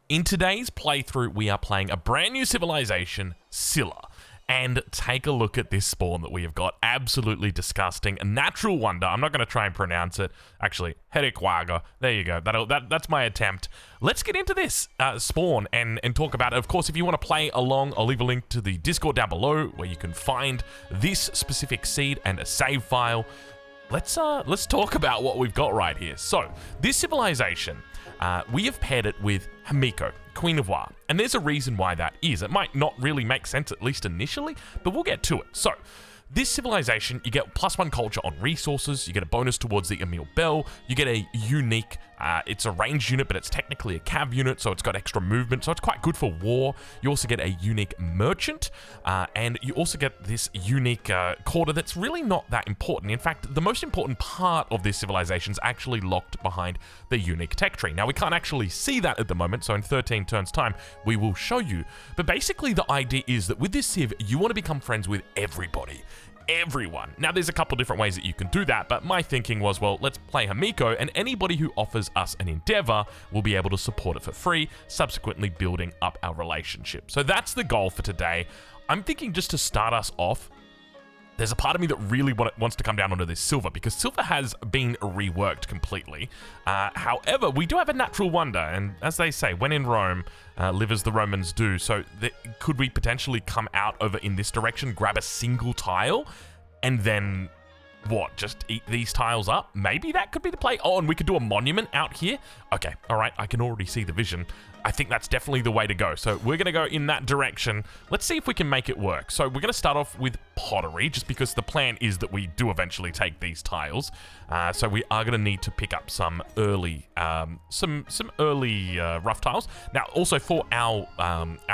In today's playthrough, we are playing a brand new civilization, Silla. And take a look at this spawn that we have got. Absolutely disgusting. A natural wonder. I'm not going to try and pronounce it. Actually, Herikwaga. There you go. That's my attempt. Let's get into this spawn and talk about it. Of course, if you want to play along, I'll leave a link to the Discord down below where you can find this specific seed and a save file. Let's talk about what we've got right here. So, this civilization, we have paired it with Himiko, Queen of War, and there's a reason why that is. It might not really make sense, at least initially, but we'll get to it. So, this civilization, you get +1 culture on resources, you get a bonus towards the Emil Bell, you get a unique, it's a ranged unit, but it's technically a cav unit, so it's got extra movement, so it's quite good for war. You also get a unique merchant, and you also get this unique quarter that's really not that important. In fact, the most important part of this civilization is actually locked behind the unique tech tree. Now, we can't actually see that at the moment, so in 13 turns time, we will show you. But basically, the idea is that with this civ, you want to become friends with everybody. Everyone. Now, there's a couple different ways that you can do that, but my thinking was, well, let's play Himiko, and anybody who offers us an endeavor will be able to support it for free, subsequently building up our relationship. So that's the goal for today. I'm thinking just to start us off, there's a part of me that really wants to come down onto this silver, because silver has been reworked completely. However, we do have a natural wonder, and as they say, when in Rome, live as the Romans do. So could we potentially come out over in this direction, grab a single tile, and then, what, just eat these tiles up? Maybe that could be the play. Oh, and we could do a monument out here. Okay, all right, I can already see the vision. I think that's definitely the way to go. So we're going to go in that direction. Let's see if we can make it work. So we're going to start off with pottery, just because the plan is that we do eventually take these tiles. So we are going to need to pick up some early, rough tiles. Now, also for our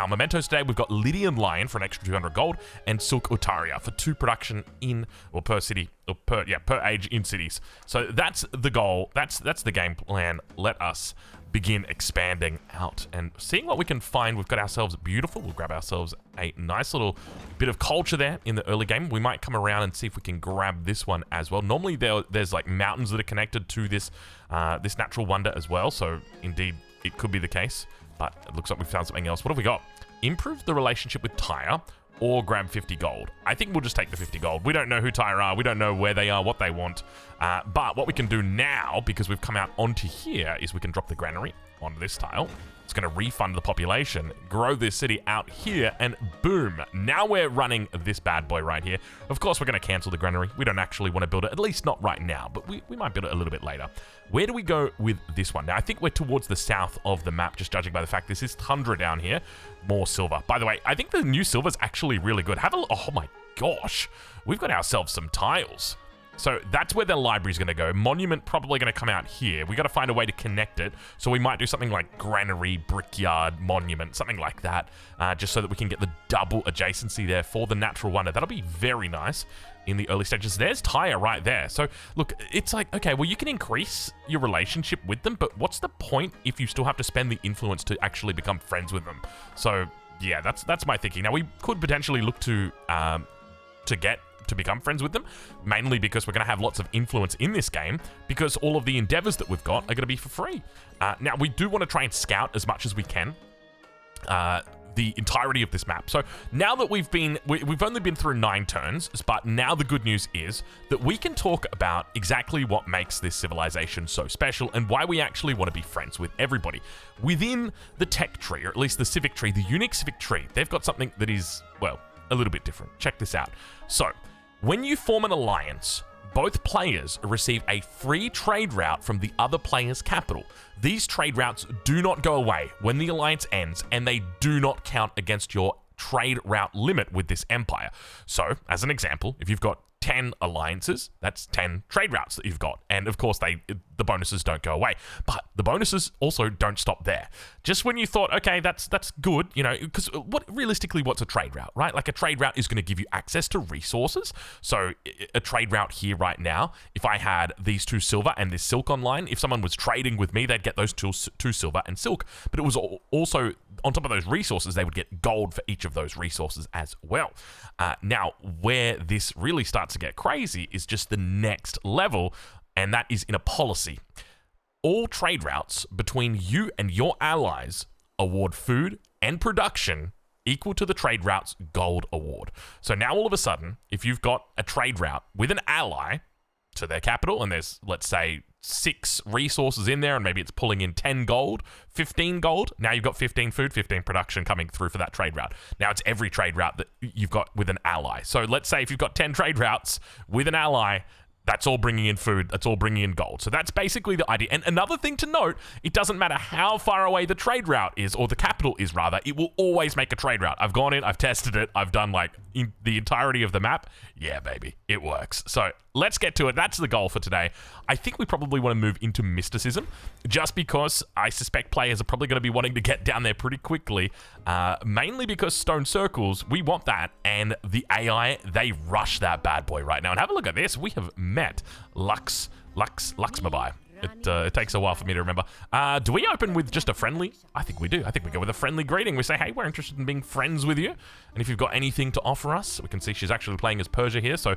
mementos today, we've got Lydian Lion for an extra 200 gold and Silk Utaria for 2 production in, or per city, or per age in cities. So that's the goal. That's the game plan. Let us begin expanding out and seeing what we can find. We've got ourselves beautiful. We'll grab ourselves a nice little bit of culture there in the early game. We might come around and see if we can grab this one as well. Normally there's like mountains that are connected to this this natural wonder as well. So indeed it could be the case, but it looks like we've found something else. What have we got? Improve the relationship with Tyre, or grab 50 gold. I think we'll just take the 50 gold. We don't know who Tyre are. We don't know where they are, what they want. But what we can do now, because we've come out onto here, is we can drop the granary onto this tile. It's going to refund the population, grow this city out here, and boom. Now we're running this bad boy right here. Of course, we're going to cancel the granary. We don't actually want to build it, at least not right now, but we might build it a little bit later. Where do we go with this one? Now, I think we're towards the south of the map, just judging by the fact this is tundra down here. More silver. By the way, I think the new silver is actually really good. Have a look. Oh my gosh. We've got ourselves some tiles. So that's where the library's going to go. Monument probably going to come out here. We got to find a way to connect it. So we might do something like granary, brickyard, monument, something like that, just so that we can get the double adjacency there for the natural wonder. That'll be very nice in the early stages. There's Tyre right there. So look, it's like, okay, well, you can increase your relationship with them, but what's the point if you still have to spend the influence to actually become friends with them? So yeah, that's my thinking. Now we could potentially look to become friends with them, mainly because we're going to have lots of influence in this game, because all of the endeavors that we've got are going to be for free. Now, we do want to try and scout as much as we can the entirety of this map. So now that we've only been through 9 turns, but now the good news is that we can talk about exactly what makes this civilization so special and why we actually want to be friends with everybody. Within the tech tree, or at least the civic tree, the unique civic tree, they've got something that is, well, a little bit different. Check this out. So, when you form an alliance, both players receive a free trade route from the other player's capital. These trade routes do not go away when the alliance ends, and they do not count against your trade route limit with this empire. So, as an example, if you've got 10 alliances, that's 10 trade routes that you've got. And of course, the bonuses don't go away. But the bonuses also don't stop there. Just when you thought, okay, that's good, you know, because realistically, what's a trade route, right? Like a trade route is going to give you access to resources. So a trade route here right now, if I had these 2 silver and this silk online, if someone was trading with me, they'd get those 2 silver and silk. But it was also, on top of those resources, they would get gold for each of those resources as well. Now, where this really starts to get crazy is just the next level, and that is in a policy. All trade routes between you and your allies award food and production equal to the trade route's gold award. So now all of a sudden, if you've got a trade route with an ally to their capital, and there's, let's say, 6 resources in there, and maybe it's pulling in 10 gold, 15 gold. Now you've got 15 food, 15 production coming through for that trade route. Now it's every trade route that you've got with an ally. So let's say if you've got 10 trade routes with an ally, that's all bringing in food, that's all bringing in gold. So that's basically the idea. And another thing to note, it doesn't matter how far away the trade route is, or the capital is rather, it will always make a trade route. I've gone in, I've tested it, I've done like the entirety of the map. Yeah, baby, it works. So let's get to it. That's the goal for today. I think we probably want to move into mysticism, just because I suspect players are probably going to be wanting to get down there pretty quickly, mainly because stone circles, we want that, and the AI, they rush that bad boy right now. And have a look at this. We have met Luxmabai. It takes a while for me to remember. Do we open with just a friendly? I think we do. I think we go with a friendly greeting. We say, hey, we're interested in being friends with you. And if you've got anything to offer us, we can see she's actually playing as Persia here, so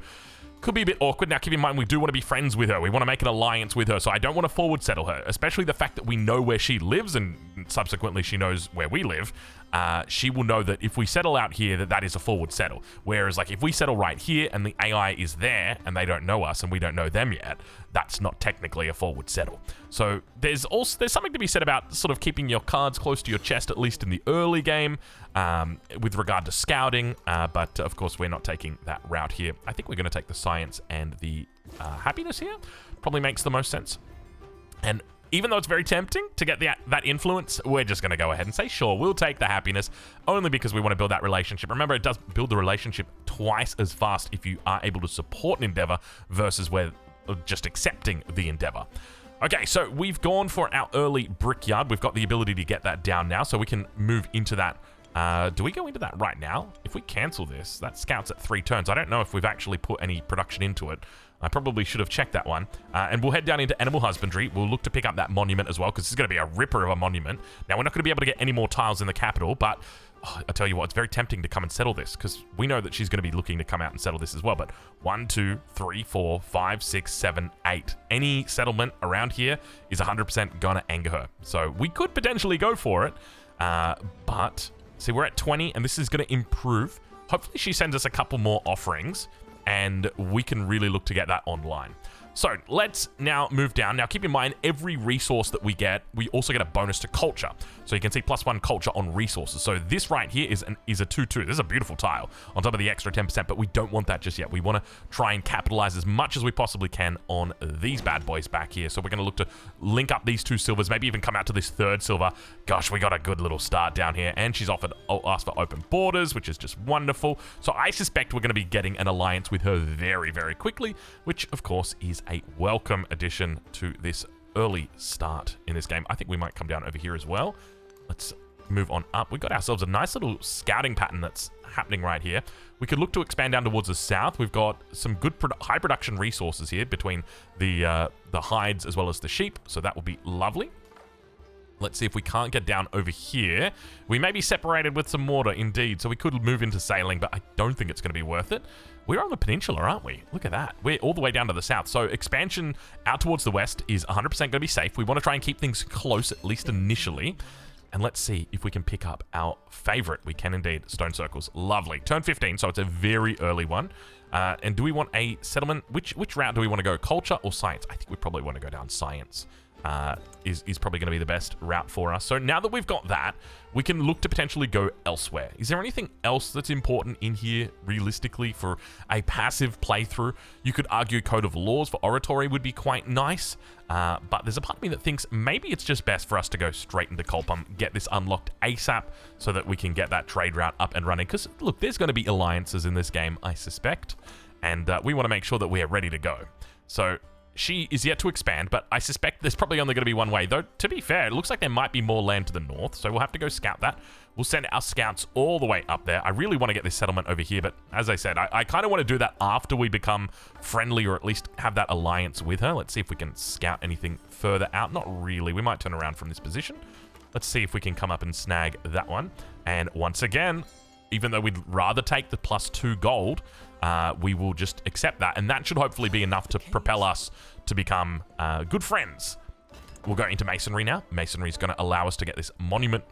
could be a bit awkward. Now, keep in mind, we do want to be friends with her. We want to make an alliance with her, so I don't want to forward settle her, especially the fact that we know where she lives, and subsequently she knows where we live. She will know that if we settle out here, that is a forward settle. Whereas, like, if we settle right here and the AI is there and they don't know us and we don't know them yet, that's not technically a forward settle. So there's something to be said about sort of keeping your cards close to your chest, at least in the early game, with regard to scouting. But of course, we're not taking that route here. I think we're going to take the science and the happiness here. Probably makes the most sense. And even though it's very tempting to get that influence, we're just going to go ahead and say, sure, we'll take the happiness, only because we want to build that relationship. Remember, it does build the relationship twice as fast if you are able to support an endeavor versus where just accepting the endeavor. Okay, so we've gone for our early brickyard. We've got the ability to get that down now, so we can move into that. Do we go into that right now? If we cancel this, that scouts at 3 turns. I don't know if we've actually put any production into it. I probably should have checked that one. And we'll head down into animal husbandry. We'll look to pick up that monument as well, because it's going to be a ripper of a monument. Now, we're not going to be able to get any more tiles in the capital, but I tell you what, it's very tempting to come and settle this, because we know that she's going to be looking to come out and settle this as well. But 1, 2, 3, 4, 5, 6, 7, 8. Any settlement around here is 100% going to anger her. So we could potentially go for it, but see, we're at 20, and this is going to improve. Hopefully she sends us a couple more offerings, and we can really look to get that online. So let's now move down. Now, keep in mind, every resource that we get, we also get a bonus to culture. So you can see +1 culture on resources. So this right here is a 2-2. This is a beautiful tile on top of the extra 10%, but we don't want that just yet. We want to try and capitalize as much as we possibly can on these bad boys back here. So we're going to look to link up these 2 silvers, maybe even come out to this 3rd silver. Gosh, we got a good little start down here. And she's asked for open borders, which is just wonderful. So I suspect we're going to be getting an alliance with her very, very quickly, which of course is a welcome addition to this early start in this game. I think we might come down over here as well. Let's move on up. We've got ourselves a nice little scouting pattern that's happening right here. We could look to expand down towards the south. We've got some good high production resources here between the hides as well as the sheep, so that will be lovely. Let's see if we can't get down over here. We may be separated with some water, indeed, so we could move into sailing, but I don't think it's going to be worth it. We're on the peninsula, aren't we? Look at that. We're all the way down to the south. So expansion out towards the west is 100% going to be safe. We want to try and keep things close, at least initially. And let's see if we can pick up our favorite. We can indeed. Stone circles. Lovely. Turn 15, so it's a very early one. And do we want a settlement? Which route do we want to go? Culture or science? I think we probably want to go down science. Is probably going to be the best route for us. So now that we've got that, we can look to potentially go elsewhere. Is there anything else that's important in here, realistically, for a passive playthrough? You could argue Code of Laws for oratory would be quite nice, but there's a part of me that thinks maybe it's just best for us to go straight into Kolpum, get this unlocked ASAP, so that we can get that trade route up and running. Because, look, there's going to be alliances in this game, I suspect, and we want to make sure that we are ready to go. So she is yet to expand, but I suspect there's probably only going to be one way. Though, to be fair, it looks like there might be more land to the north, so we'll have to go scout that. We'll send our scouts all the way up there. I really want to get this settlement over here, but as I said, I kind of want to do that after we become friendly, or at least have that alliance with her. Let's see if we can scout anything further out. Not really. We might turn around from this position. Let's see if we can come up and snag that one. And once again, even though we'd rather take the +2 gold, we will just accept that, and that should hopefully be enough to propel us to become good friends. We'll go into masonry now. Masonry is going to allow us to get this monument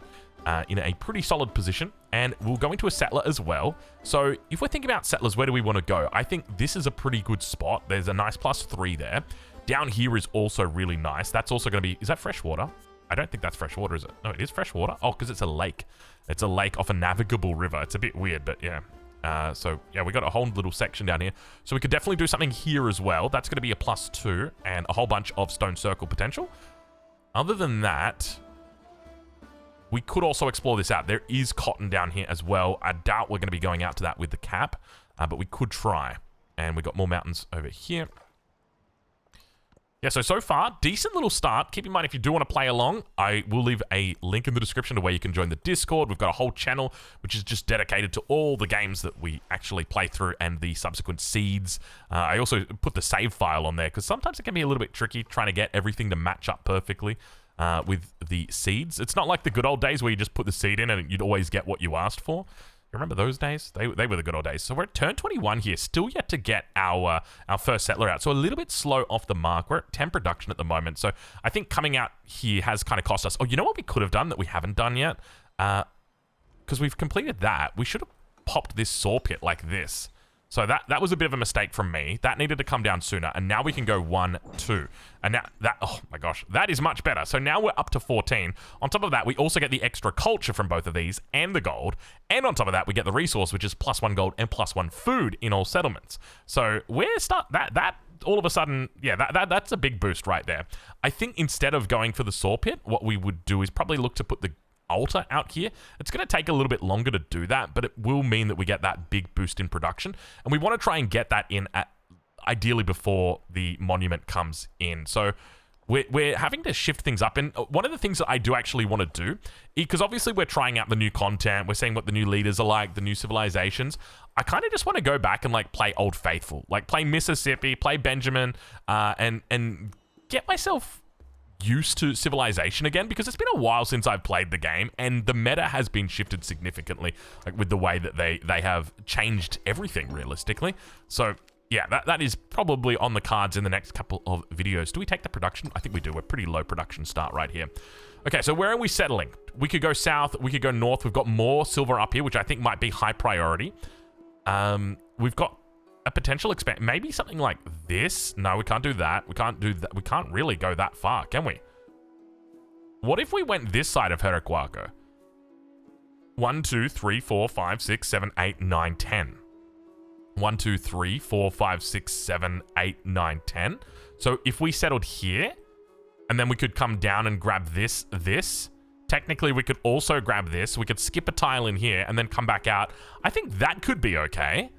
in a pretty solid position, and we'll go into a settler as well. So if we're thinking about settlers, where do we want to go? I think this is a pretty good spot. There's a nice +3 there. Down here is also really nice. That's also going to be... Is that fresh water? I don't think that's fresh water, is it? No, it is fresh water. Oh, because it's a lake. It's a lake off a navigable river. It's a bit weird, but yeah. So yeah, we got a whole little section down here. So we could definitely do something here as well. That's going to be a +2 and a whole bunch of stone circle potential. Other than that, we could also explore this out. There is cotton down here as well. I doubt we're going to be going out to that with the cap, but we could try. And we got more mountains over here. Yeah, so far, decent little start. Keep in mind, if you do want to play along, I will leave a link in the description to where you can join the Discord. We've got a whole channel, which is just dedicated to all the games that we actually play through and the subsequent seeds. I also put the save file on there, because sometimes it can be a little bit tricky trying to get everything to match up perfectly with the seeds. It's not like the good old days where you just put the seed in and you'd always get what you asked for. Remember those days? They were the good old days. So we're at turn 21 here. Still yet to get our first settler out. So a little bit slow off the mark. We're at 10 production at the moment. So I think coming out here has kind of cost us... Oh, you know what we could have done that we haven't done yet? Because we've completed that. We should have popped this saw pit like this. So that was a bit of a mistake from me. That needed to come down sooner. And now we can go 1, 2. And now that, oh my gosh, that is much better. So now we're up to 14. On top of that, we also get the extra culture from both of these and the gold. And on top of that, we get the resource, which is +1 gold and +1 food in all settlements. So we're that all of a sudden, yeah, that's a big boost right there. I think instead of going for the saw pit, what we would do is probably look to put the altar out here. It's going to take a little bit longer to do that, but it will mean that we get that big boost in production, and we want to try and get that in ideally before the monument comes in. So we're having to shift things up, and one of the things that I do actually want to do, because obviously we're trying out the new content, we're seeing what the new leaders are like, the new civilizations. I kind of just want to go back and like play Old Faithful, like play Mississippi, play Benjamin, and get myself used to civilization again, because it's been a while since I've played the game, and the meta has been shifted significantly, like with the way that they have changed everything realistically. So yeah, that is probably on the cards in the next couple of videos. Do we take the production? I think we do. We're pretty low production start right here. Okay, so where are we settling? We could go south, we could go north. We've got more silver up here, which I think might be high priority. We've got a potential expand, maybe something like this. No, we can't do that. We can't do that. We can't really go that far, can we? What if we went this side of Jericoacoa? 1, 2, 3, 4, 5, 6, 7, 8, 9, 10. 1, 2, 3, 4, 5, 6, 7, 8, 9, 10. So if we settled here, and then we could come down and grab this. Technically, we could also grab this. We could skip a tile in here and then come back out. I think that could be okay.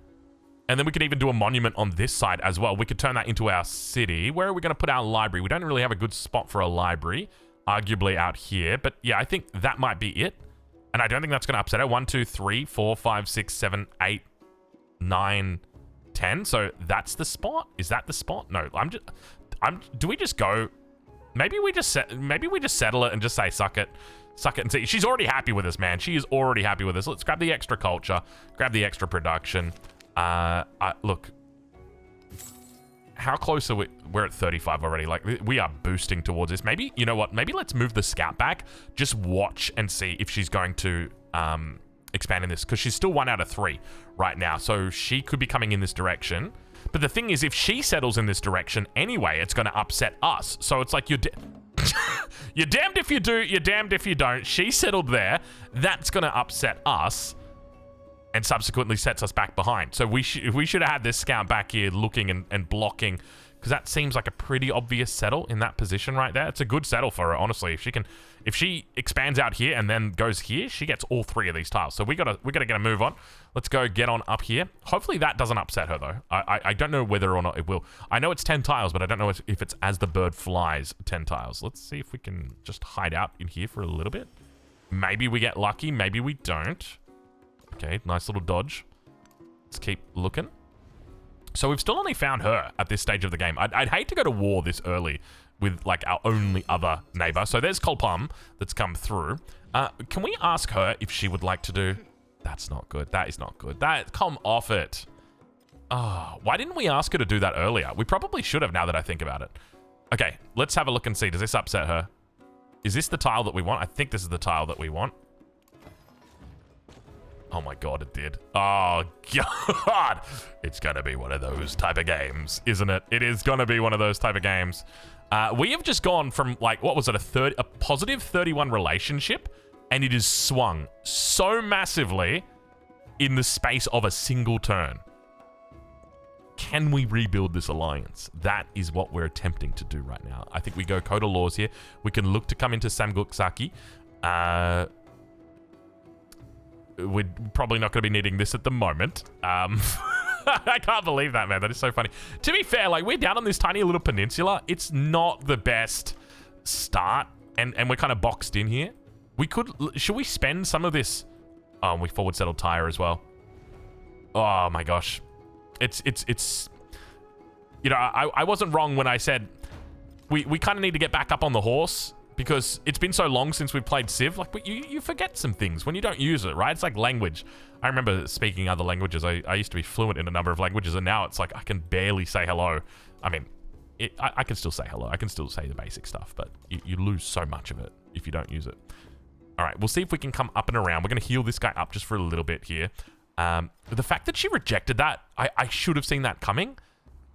And then we could even do a monument on this side as well. We could turn that into our city. Where are we going to put our library? We don't really have a good spot for a library, arguably out here. But yeah, I think that might be it. And I don't think that's going to upset her. 1, 2, 3, 4, 5, 6, 7, 8, 9, 10. So that's the spot? Is that the spot? No, do we just go? Maybe we just settle it and just say, suck it and see. She's already happy with us, man. She is already happy with us. Let's grab the extra culture, grab the extra production. Look, how close are we? We're at 35 already. Like, we are boosting towards this. Maybe, you know what? Maybe let's move the scout back. Just watch and see if she's going to expand in this, because she's still 1 out of 3 right now. So she could be coming in this direction. But the thing is, if she settles in this direction anyway, it's going to upset us. So it's like you're damned if you do, you're damned if you don't. She settled there. That's going to upset us, and subsequently sets us back behind. So we should have had this scout back here looking and blocking, because that seems like a pretty obvious settle in that position right there. It's a good settle for her, honestly. If she expands out here and then goes here, she gets all 3 of these tiles. So we gotta get a move on. Let's go get on up here. Hopefully that doesn't upset her though. I don't know whether or not it will. I know it's 10 tiles, but I don't know if it's as the bird flies 10 tiles. Let's see if we can just hide out in here for a little bit. Maybe we get lucky, maybe we don't. Okay, nice little dodge. Let's keep looking. So we've still only found her at this stage of the game. I'd hate to go to war this early with like our only other neighbor. So there's Kolpum that's come through. Can we ask her if she would like to do... That's not good. That is not good. Come off it. Oh, why didn't we ask her to do that earlier? We probably should have, now that I think about it. Okay, let's have a look and see. Does this upset her? Is this the tile that we want? I think this is the tile that we want. Oh my god, it did. Oh god. It's gonna be one of those type of games, isn't it? It is gonna be one of those type of games. We have just gone from, like, what was it, a positive 31 relationship, and it has swung so massively in the space of a single turn. Can we rebuild this alliance? That is what we're attempting to do right now. I think we go Code of Laws here. We can look to come into Samguksaki. We're probably not going to be needing this at the moment. I can't believe that, man. That is so funny. To be fair, like, we're down on this tiny little peninsula. It's not the best start, and we're kind of boxed in here. We could... Should we spend some of this... Oh, we forward settled Tyre as well. Oh, my gosh. It's... You know, I wasn't wrong when I said we kind of need to get back up on the horse, because it's been so long since we've played Civ. Like, you forget some things when you don't use it, right? It's like language. I remember speaking other languages. I used to be fluent in a number of languages, and now it's like I can barely say hello. I mean, I can still say hello. I can still say the basic stuff, but you lose so much of it if you don't use it. All right, we'll see if we can come up and around. We're going to heal this guy up just for a little bit here. The fact that she rejected that, I should have seen that coming.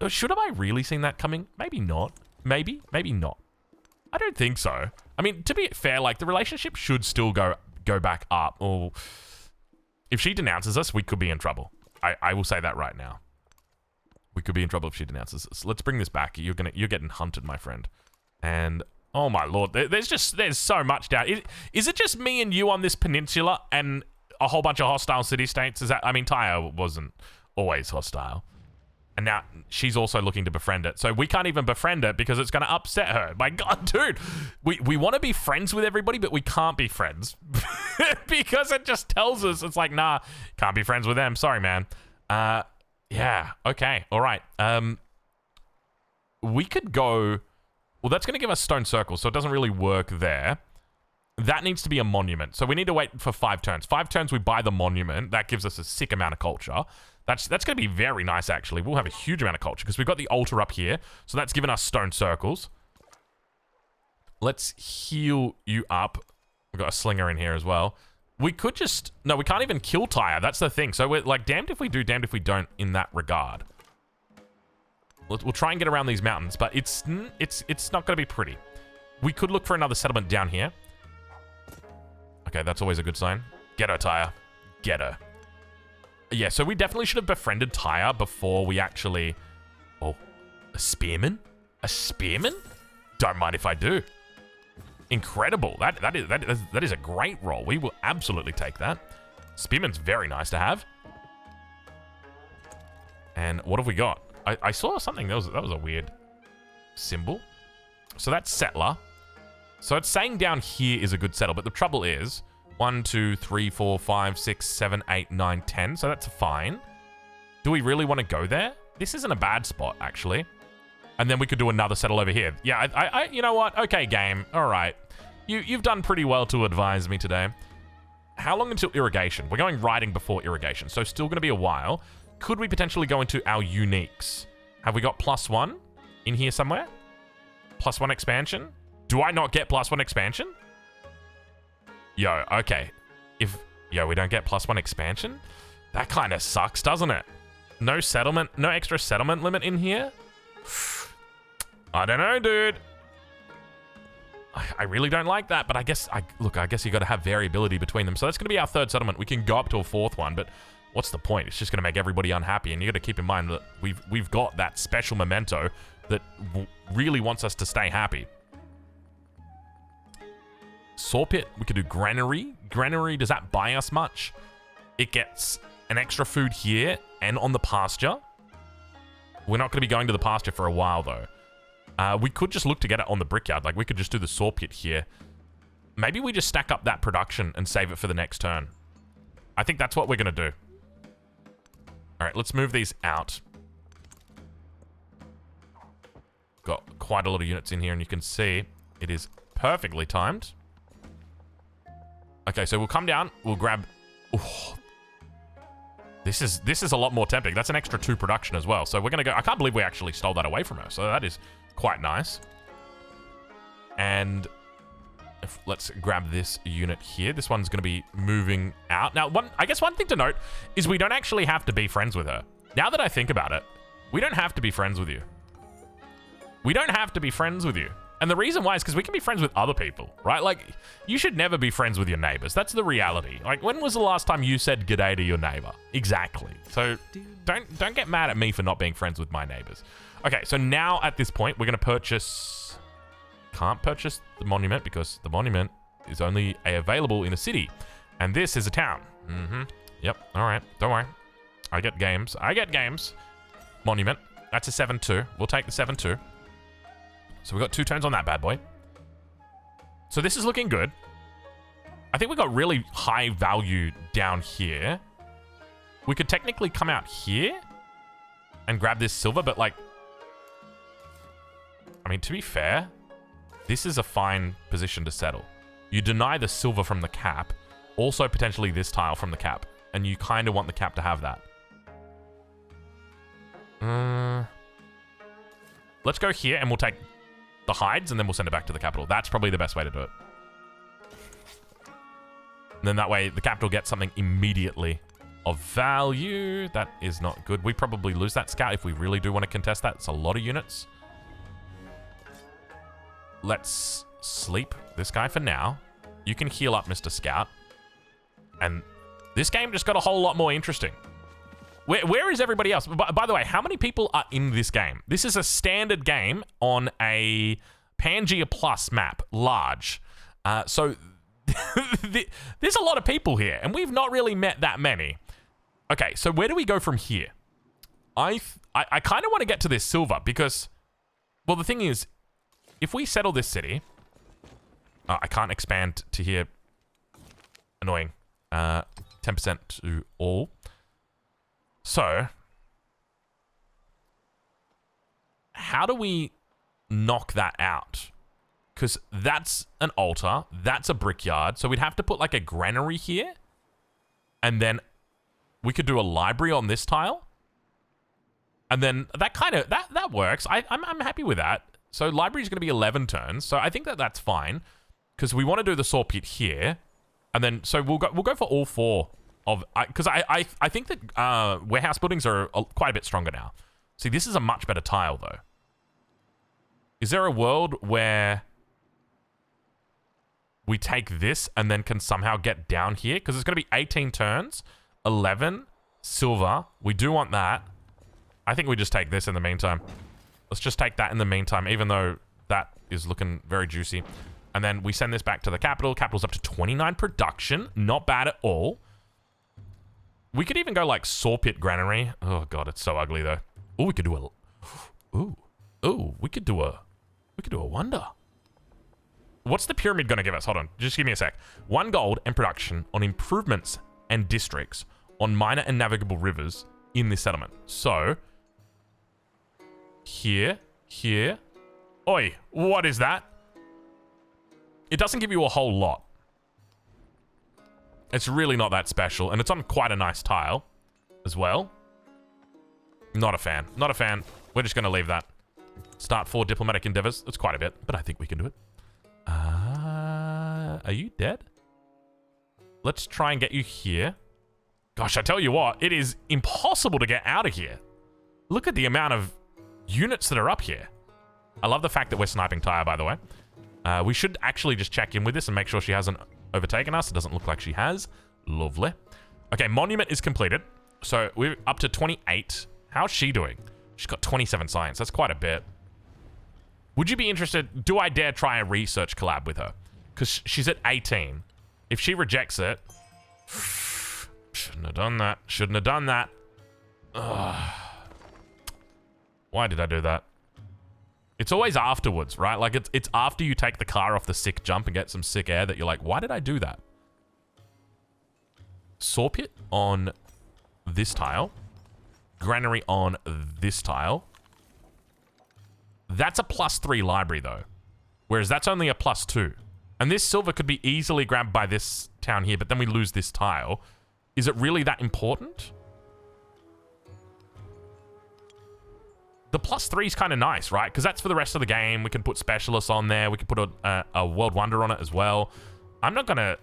Should have I really seen that coming? Maybe not. Maybe not. I don't think so. I mean, to be fair, like, the relationship should still go back up. Or if she denounces us, we could be in trouble. I will say that right now. We could be in trouble if she denounces us. Let's bring this back. You're getting hunted, my friend. And oh my lord, there's so much down. Is it just me and you on this peninsula and a whole bunch of hostile city-states? Is that? I mean, Tyre wasn't always hostile. And now she's also looking to befriend it. So we can't even befriend it because it's going to upset her. My god, dude. We want to be friends with everybody, but we can't be friends. Because it just tells us, it's like, nah, can't be friends with them. Sorry, man. Yeah, okay, all right. We could go... Well, that's going to give us stone circles, so it doesn't really work there. That needs to be a monument. So we need to wait for 5 turns. 5 turns, we buy the monument. That gives us a sick amount of culture. That's going to be very nice, actually. We'll have a huge amount of culture because we've got the altar up here. So that's given us stone circles. Let's heal you up. We've got a slinger in here as well. We could just... No, we can't even kill Tyre. That's the thing. So we're like, damned if we do, damned if we don't in that regard. We'll try and get around these mountains, but it's not going to be pretty. We could look for another settlement down here. Okay, that's always a good sign. Get her, Tyre. Get her. Yeah, so we definitely should have befriended Tyre before we actually... Oh, a spearman? A spearman? Don't mind if I do. Incredible. That is a great roll. We will absolutely take that. Spearman's very nice to have. And what have we got? I saw something. That was a weird symbol. So that's settler. So it's saying down here is a good settle, but the trouble is 1, 2, 3, 4, 5, 6, 7, 8, 9, 10. So that's fine. Do we really want to go there? This isn't a bad spot, actually. And then we could do another settle over here. Yeah, you know what? Okay, game. All right. You've done pretty well to advise me today. How long until irrigation? We're going riding before irrigation, so still going to be a while. Could we potentially go into our uniques? Have we got +1 in here somewhere? +1 expansion? Do I not get +1 expansion? Yo, okay. Yo, we don't get +1 expansion? That kind of sucks, doesn't it? No settlement, no extra settlement limit in here? I don't know, dude. I really don't like that, but I guess you got to have variability between them. So that's going to be our 3rd settlement. We can go up to a 4th one, but what's the point? It's just going to make everybody unhappy, and you got to keep in mind that we've got that special memento that really wants us to stay happy. Sawpit, we could do granary. Granary, does that buy us much? It gets an extra food here and on the pasture. We're not going to be going to the pasture for a while, though. We could just look to get it on the brickyard. Like, we could just do the saw pit here. Maybe we just stack up that production and save it for the next turn. I think that's what we're going to do. All right, let's move these out. Got quite a lot of units in here, and you can see it is perfectly timed. Okay, so we'll come down. We'll grab... Ooh. This is a lot more tempting. That's an extra 2 production as well. So we're going to go... I can't believe we actually stole that away from her. So that is quite nice. And let's grab this unit here. This one's going to be moving out. Now, I guess one thing to note is we don't actually have to be friends with her. Now that I think about it, we don't have to be friends with you. We don't have to be friends with you. And the reason why is because we can be friends with other people, right? Like, you should never be friends with your neighbors. That's the reality. Like, when was the last time you said g'day to your neighbor? Exactly. So don't get mad at me for not being friends with my neighbors. Okay, so now at this point, we're going to purchase... Can't purchase the monument because the monument is only available in a city. And this is a town. Yep, all right. Don't worry. I get games. Monument. That's a 7-2. We'll take the 7-2. So we got 2 turns on that bad boy. So this is looking good. I think we got really high value down here. We could technically come out here and grab this silver, but like... I mean, to be fair, this is a fine position to settle. You deny the silver from the cap, also potentially this tile from the cap, and you kind of want the cap to have that. Let's go here and we'll take the hides and then we'll send it back to the capital. That's probably the best way to do it. And then that way the capital gets something immediately of value. That is not good. We probably lose that scout if we really do want to contest that. It's a lot of units. Let's sleep this guy for now. You can heal up, Mr. Scout. And this game just got a whole lot more interesting. Where is everybody else? By the way, how many people are in this game? This is a standard game on a Pangea Plus map, large. So there's a lot of people here, and we've not really met that many. Okay, so where do we go from here? I kind of want to get to this silver because, well, the thing is, if we settle this city... I can't expand to here. Annoying. 10% to all. So, how do we knock that out? Because that's an altar. That's a brickyard. So we'd have to put like a granary here. And then we could do a library on this tile. And then that kind of, that works. I'm happy with that. So library is going to be 11 turns. So I think that's fine. Because we want to do the saw pit here. And then, so we'll go for all 4 of... Because I think that warehouse buildings are quite a bit stronger now. See, this is a much better tile, though. Is there a world where we take this and then can somehow get down here? Because it's going to be 18 turns, 11, silver. We do want that. I think we just take this in the meantime. Let's just take that in the meantime, even though that is looking very juicy. And then we send this back to the capital. Capital's up to 29 production. Not bad at all. We could even go like saw pit granary. Oh god, it's so ugly though. Oh, we could do a... Ooh, we could do a wonder. What's the pyramid gonna give us? Hold on, just give me a sec. 1 gold and production on improvements and districts on minor and navigable rivers in this settlement. So, here. Oi, what is that? It doesn't give you a whole lot. It's really not that special, and it's on quite a nice tile as well. Not a fan. Not a fan. We're just going to leave that. Start 4 diplomatic endeavors. That's quite a bit, but I think we can do it. Are you dead? Let's try and get you here. Gosh, I tell you what, it is impossible to get out of here. Look at the amount of units that are up here. I love the fact that we're sniping Tyre, by the way. We should actually just check in with this and make sure she hasn't overtaken us. It doesn't look like she has. Lovely. Okay, monument is completed. So we're up to 28. How's she doing? She's got 27 science. That's quite a bit. Would you be interested? Do I dare try a research collab with her? Because she's at 18. If she rejects it... Shouldn't have done that. Shouldn't have done that. Ugh. Why did I do that? It's always afterwards, right? Like, it's after you take the car off the sick jump and get some sick air that you're like, why did I do that? Saw pit on this tile. Granary on this tile. That's a +3 library, though. Whereas that's only a +2. And this silver could be easily grabbed by this town here, but then we lose this tile. Is it really that important? the +3 is kind of nice, right? Because that's for the rest of the game. We can put specialists on there. We can put a world wonder on it as well. I'm not gonna...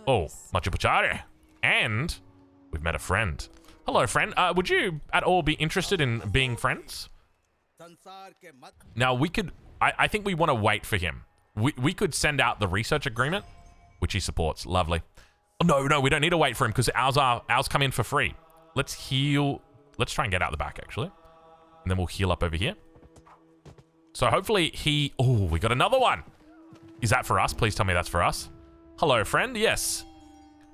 Oh, Machu Picchu. And we've met a friend. Hello, friend. Would you at all be interested in being friends? Now, we could... I think we want to wait for him. We could send out the research agreement, which he supports. Lovely. Oh, no, we don't need to wait for him because ours come in for free. Let's heal. Let's try and get out the back, actually. And then we'll heal up over here. So hopefully he... Oh, we got another one. Is that for us? Please tell me that's for us. Hello, friend. Yes.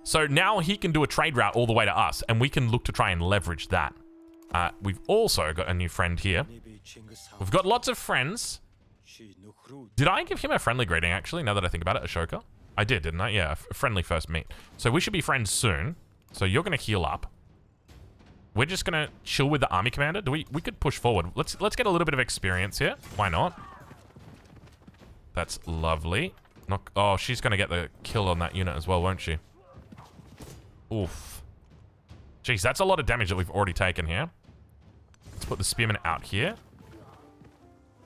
So now he can do a trade route all the way to us, and we can look to try and leverage that. We've also got a new friend here. We've got lots of friends. Did I give him a friendly greeting, actually, now that I think about it? Ashoka? I did, didn't I? Yeah, a friendly first meet. So we should be friends soon. So you're going to heal up. We're just going to chill with the army commander. We could push forward. Let's get a little bit of experience here. Why not? That's lovely. Oh, she's going to get the kill on that unit as well, won't she? Oof. Jeez, that's a lot of damage that we've already taken here. Let's put the spearman out here.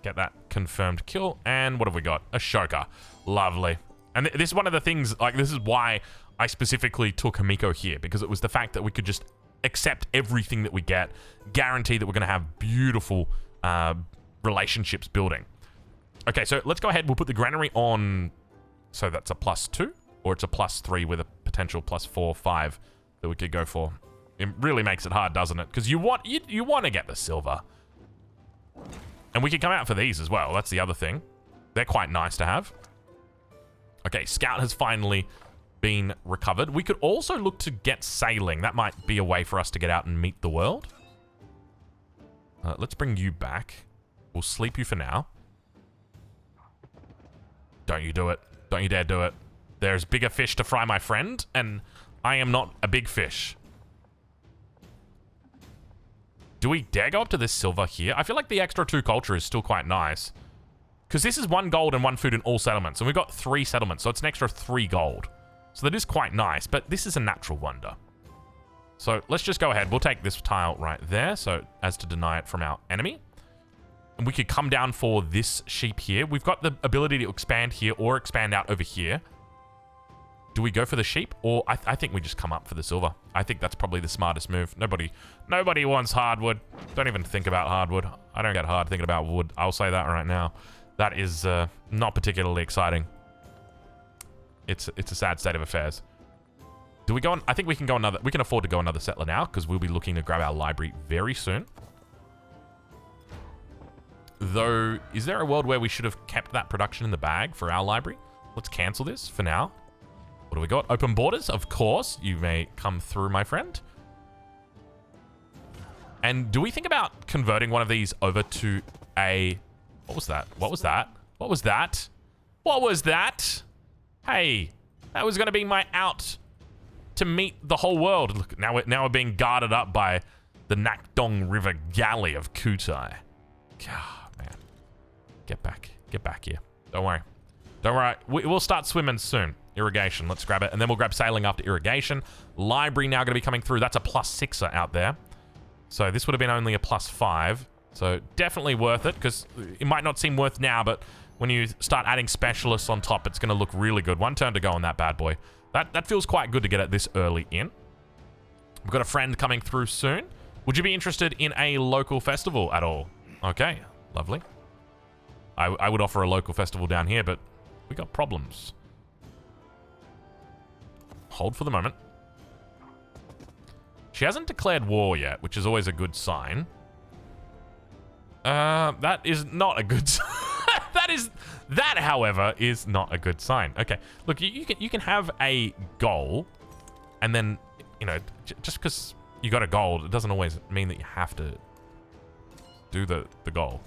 Get that confirmed kill. And what have we got? Ashoka. Lovely. And this is one of the things, like, this is why I specifically took Hamiko here, because it was the fact that we could just accept everything that we get, guarantee that we're going to have beautiful relationships building. Okay, so let's go ahead. We'll put the granary on. So that's a +2, or it's a +3 with a potential +4, 5 that we could go for. It really makes it hard, doesn't it? Because you want to get the silver. And we can come out for these as well. That's the other thing. They're quite nice to have. Okay, Scout has finally been recovered. We could also look to get sailing. That might be a way for us to get out and meet the world. Let's bring you back. We'll sleep you for now. Don't you do it. Don't you dare do it. There's bigger fish to fry, my friend, and I am not a big fish. Do we dare go up to this silver here? I feel like the extra 2 culture is still quite nice. Because this is 1 gold and 1 food in all settlements. And we've got 3 settlements, so it's an extra 3 gold. So that is quite nice, but this is a natural wonder. So let's just go ahead. We'll take this tile right there, so as to deny it from our enemy. And we could come down for this sheep here. We've got the ability to expand here or expand out over here. Do we go for the sheep? Or I think we just come up for the silver. I think that's probably the smartest move. Nobody wants hardwood. Don't even think about hardwood. I don't get hard thinking about wood. I'll say that right now. That is not particularly exciting. It's a sad state of affairs. Do we go on? I think we can go another. We can afford to go another settler now because we'll be looking to grab our library very soon. Though, is there a world where we should have kept that production in the bag for our library? Let's cancel this for now. What do we got? Open borders, of course. You may come through, my friend. And do we think about converting one of these over to a... What was that? What was that? What was that? What was that? Hey, that was going to be my out to meet the whole world. Look, now we're being guarded up by the Nakdong River Galley of Kutai. God, man. Get back here. Don't worry. Don't worry. We'll start swimming soon. Irrigation. Let's grab it. And then we'll grab sailing after irrigation. Library now going to be coming through. That's a +6er out there. So this would have been only a +5. So definitely worth it because it might not seem worth now, but when you start adding specialists on top, it's going to look really good. 1 turn to go on that bad boy. That feels quite good to get it this early in. We've got a friend coming through soon. Would you be interested in a local festival at all? Okay, lovely. I would offer a local festival down here, but we got problems. Hold for the moment. She hasn't declared war yet, which is always a good sign. That is not a good sign. That, however, is not a good sign. Okay, look, you can have a goal, and then, you know, just because you got a goal, it doesn't always mean that you have to do the goal.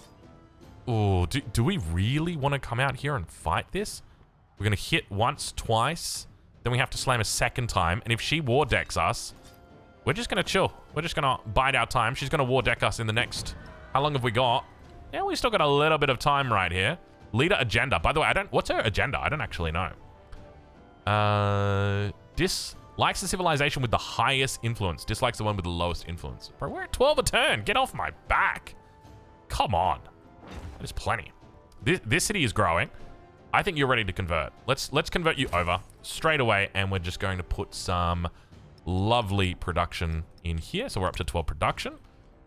Oh, do we really want to come out here and fight this? We're gonna hit once, twice, then we have to slam a 2nd time, and if she war decks us, we're just gonna chill. We're just gonna bide our time. She's gonna war deck us in the next... How long have we got? Yeah, we still got a little bit of time right here. Leader agenda. By the way, what's her agenda? I don't actually know. Dislikes the civilization with the highest influence. Dislikes the one with the lowest influence. Bro, we're at 12 a turn. Get off my back. Come on. That is plenty. This city is growing. I think you're ready to convert. Let's convert you over straight away, and we're just going to put some lovely production in here. So we're up to 12 production.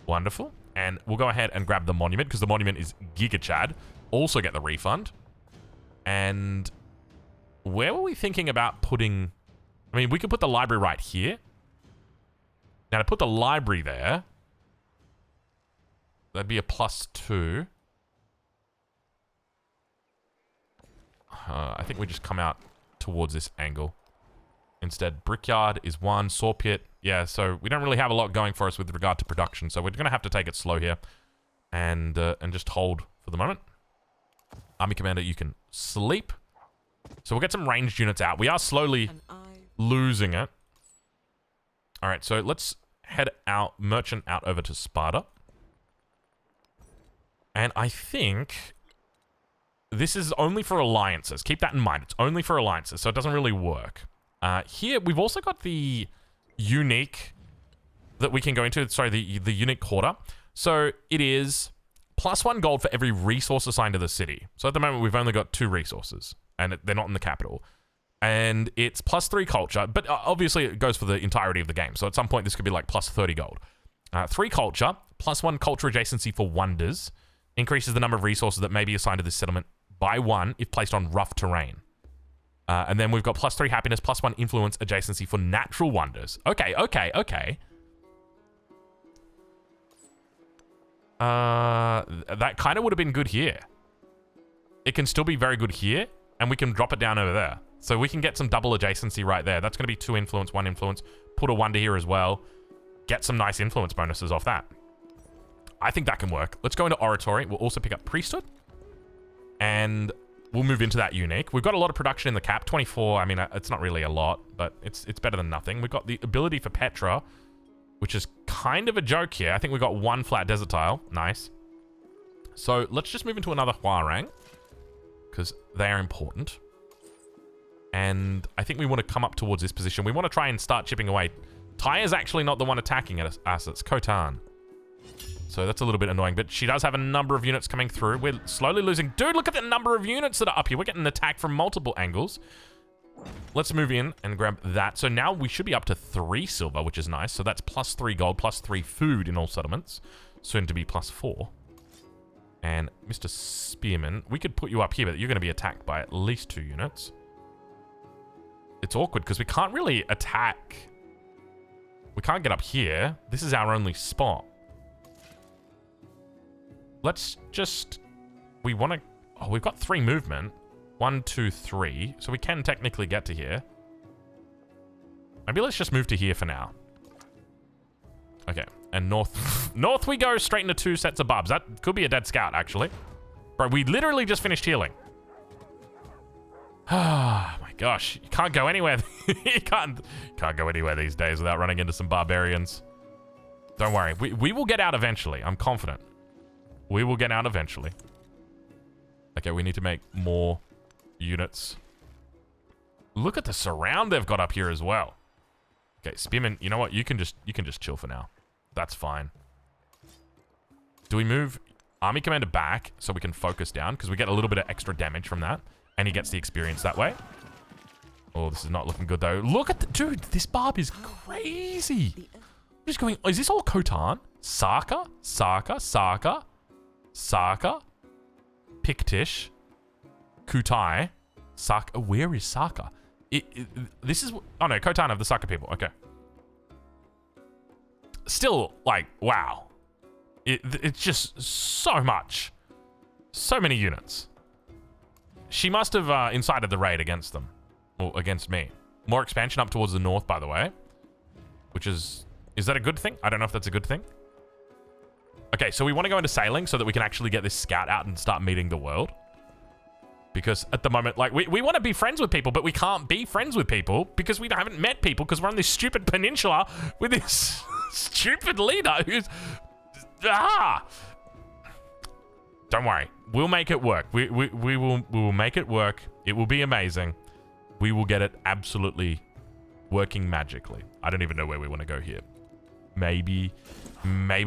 Wonderful. And we'll go ahead and grab the monument, because the monument is Giga Chad. Also get the refund. And where were we thinking about putting... I mean, we could put the library right here. Now, to put the library there, that'd be a +2. I think we just come out towards this angle. Instead, brickyard is 1, saw pit. Yeah, so we don't really have a lot going for us with regard to production, so we're going to have to take it slow here and just hold for the moment. Army Commander, you can sleep. So we'll get some ranged units out. We are slowly losing it. All right, so let's head out, merchant out over to Sparta. And I think this is only for alliances. Keep that in mind. It's only for alliances, so it doesn't really work. Here, we've also got the unique that we can go into. Sorry, the unique quarter. So it is +1 gold for every resource assigned to the city. So at the moment, we've only got 2 resources, and they're not in the capital. And it's +3 culture, but obviously it goes for the entirety of the game. So at some point, this could be like +30 gold. 3 culture, +1 culture adjacency for wonders. Increases the number of resources that may be assigned to this settlement by 1 if placed on rough terrain. And then we've got +3 happiness, +1 influence adjacency for natural wonders. Okay. That kind of would have been good here. It can still be very good here, and we can drop it down over there. So we can get some double adjacency right there. That's going to be 2 influence, 1 influence. Put a wonder here as well. Get some nice influence bonuses off that. I think that can work. Let's go into oratory. We'll also pick up priesthood. And we'll move into that unique. We've got a lot of production in the cap. 24, I mean, it's not really a lot, but it's better than nothing. We've got the ability for Petra, which is kind of a joke here. I think we've got 1 flat desert tile. Nice. So let's just move into another Huarang, because they are important. And I think we want to come up towards this position. We want to try and start chipping away. Tai is actually not the one attacking us. It's Khotan. So that's a little bit annoying, but she does have a number of units coming through. We're slowly losing. Dude, look at the number of units that are up here. We're getting attacked from multiple angles. Let's move in and grab that. So now we should be up to 3 silver, which is nice. So that's +3 gold, +3 food in all settlements. Soon to be +4. And Mr. Spearman, we could put you up here, but you're going to be attacked by at least 2 units. It's awkward because we can't really attack. We can't get up here. This is our only spot. Let's just... We want to... Oh, we've got 3 movement. 1, 2, 3. So we can technically get to here. Maybe let's just move to here for now. Okay. And north... north we go straight into 2 sets of barbs. That could be a dead scout, actually. Bro, we literally just finished healing. Ah, my gosh. You can't go anywhere. You can't go anywhere these days without running into some barbarians. Don't worry. We will get out eventually. I'm confident. We will get out eventually. Okay, we need to make more units. Look at the surround they've got up here as well. Okay, Spearman, you know what? You can just chill for now. That's fine. Do we move Army Commander back so we can focus down? Because we get a little bit of extra damage from that. And he gets the experience that way. Oh, this is not looking good, though. Look at the... Dude, this barb is crazy. I'm just going... Is this all Khotan? Saka? Pictish. Kutai. Saka. Where is Saka? This is... Oh, no. Khotan of the Saka people. Okay. Still, like, wow. It's just so much. So many units. She must have incited the raid against them. Or against me. More expansion up towards the north, by the way. Which is... Is that a good thing? I don't know if that's a good thing. Okay, so we want to go into sailing so that we can actually get this scout out and start meeting the world. Because at the moment, like, we want to be friends with people, but we can't be friends with people because we haven't met people because we're on this stupid peninsula with this stupid leader who's... Ah! Don't worry. We'll make it work. We will make it work. It will be amazing. We will get it absolutely working magically. I don't even know where we want to go here. Maybe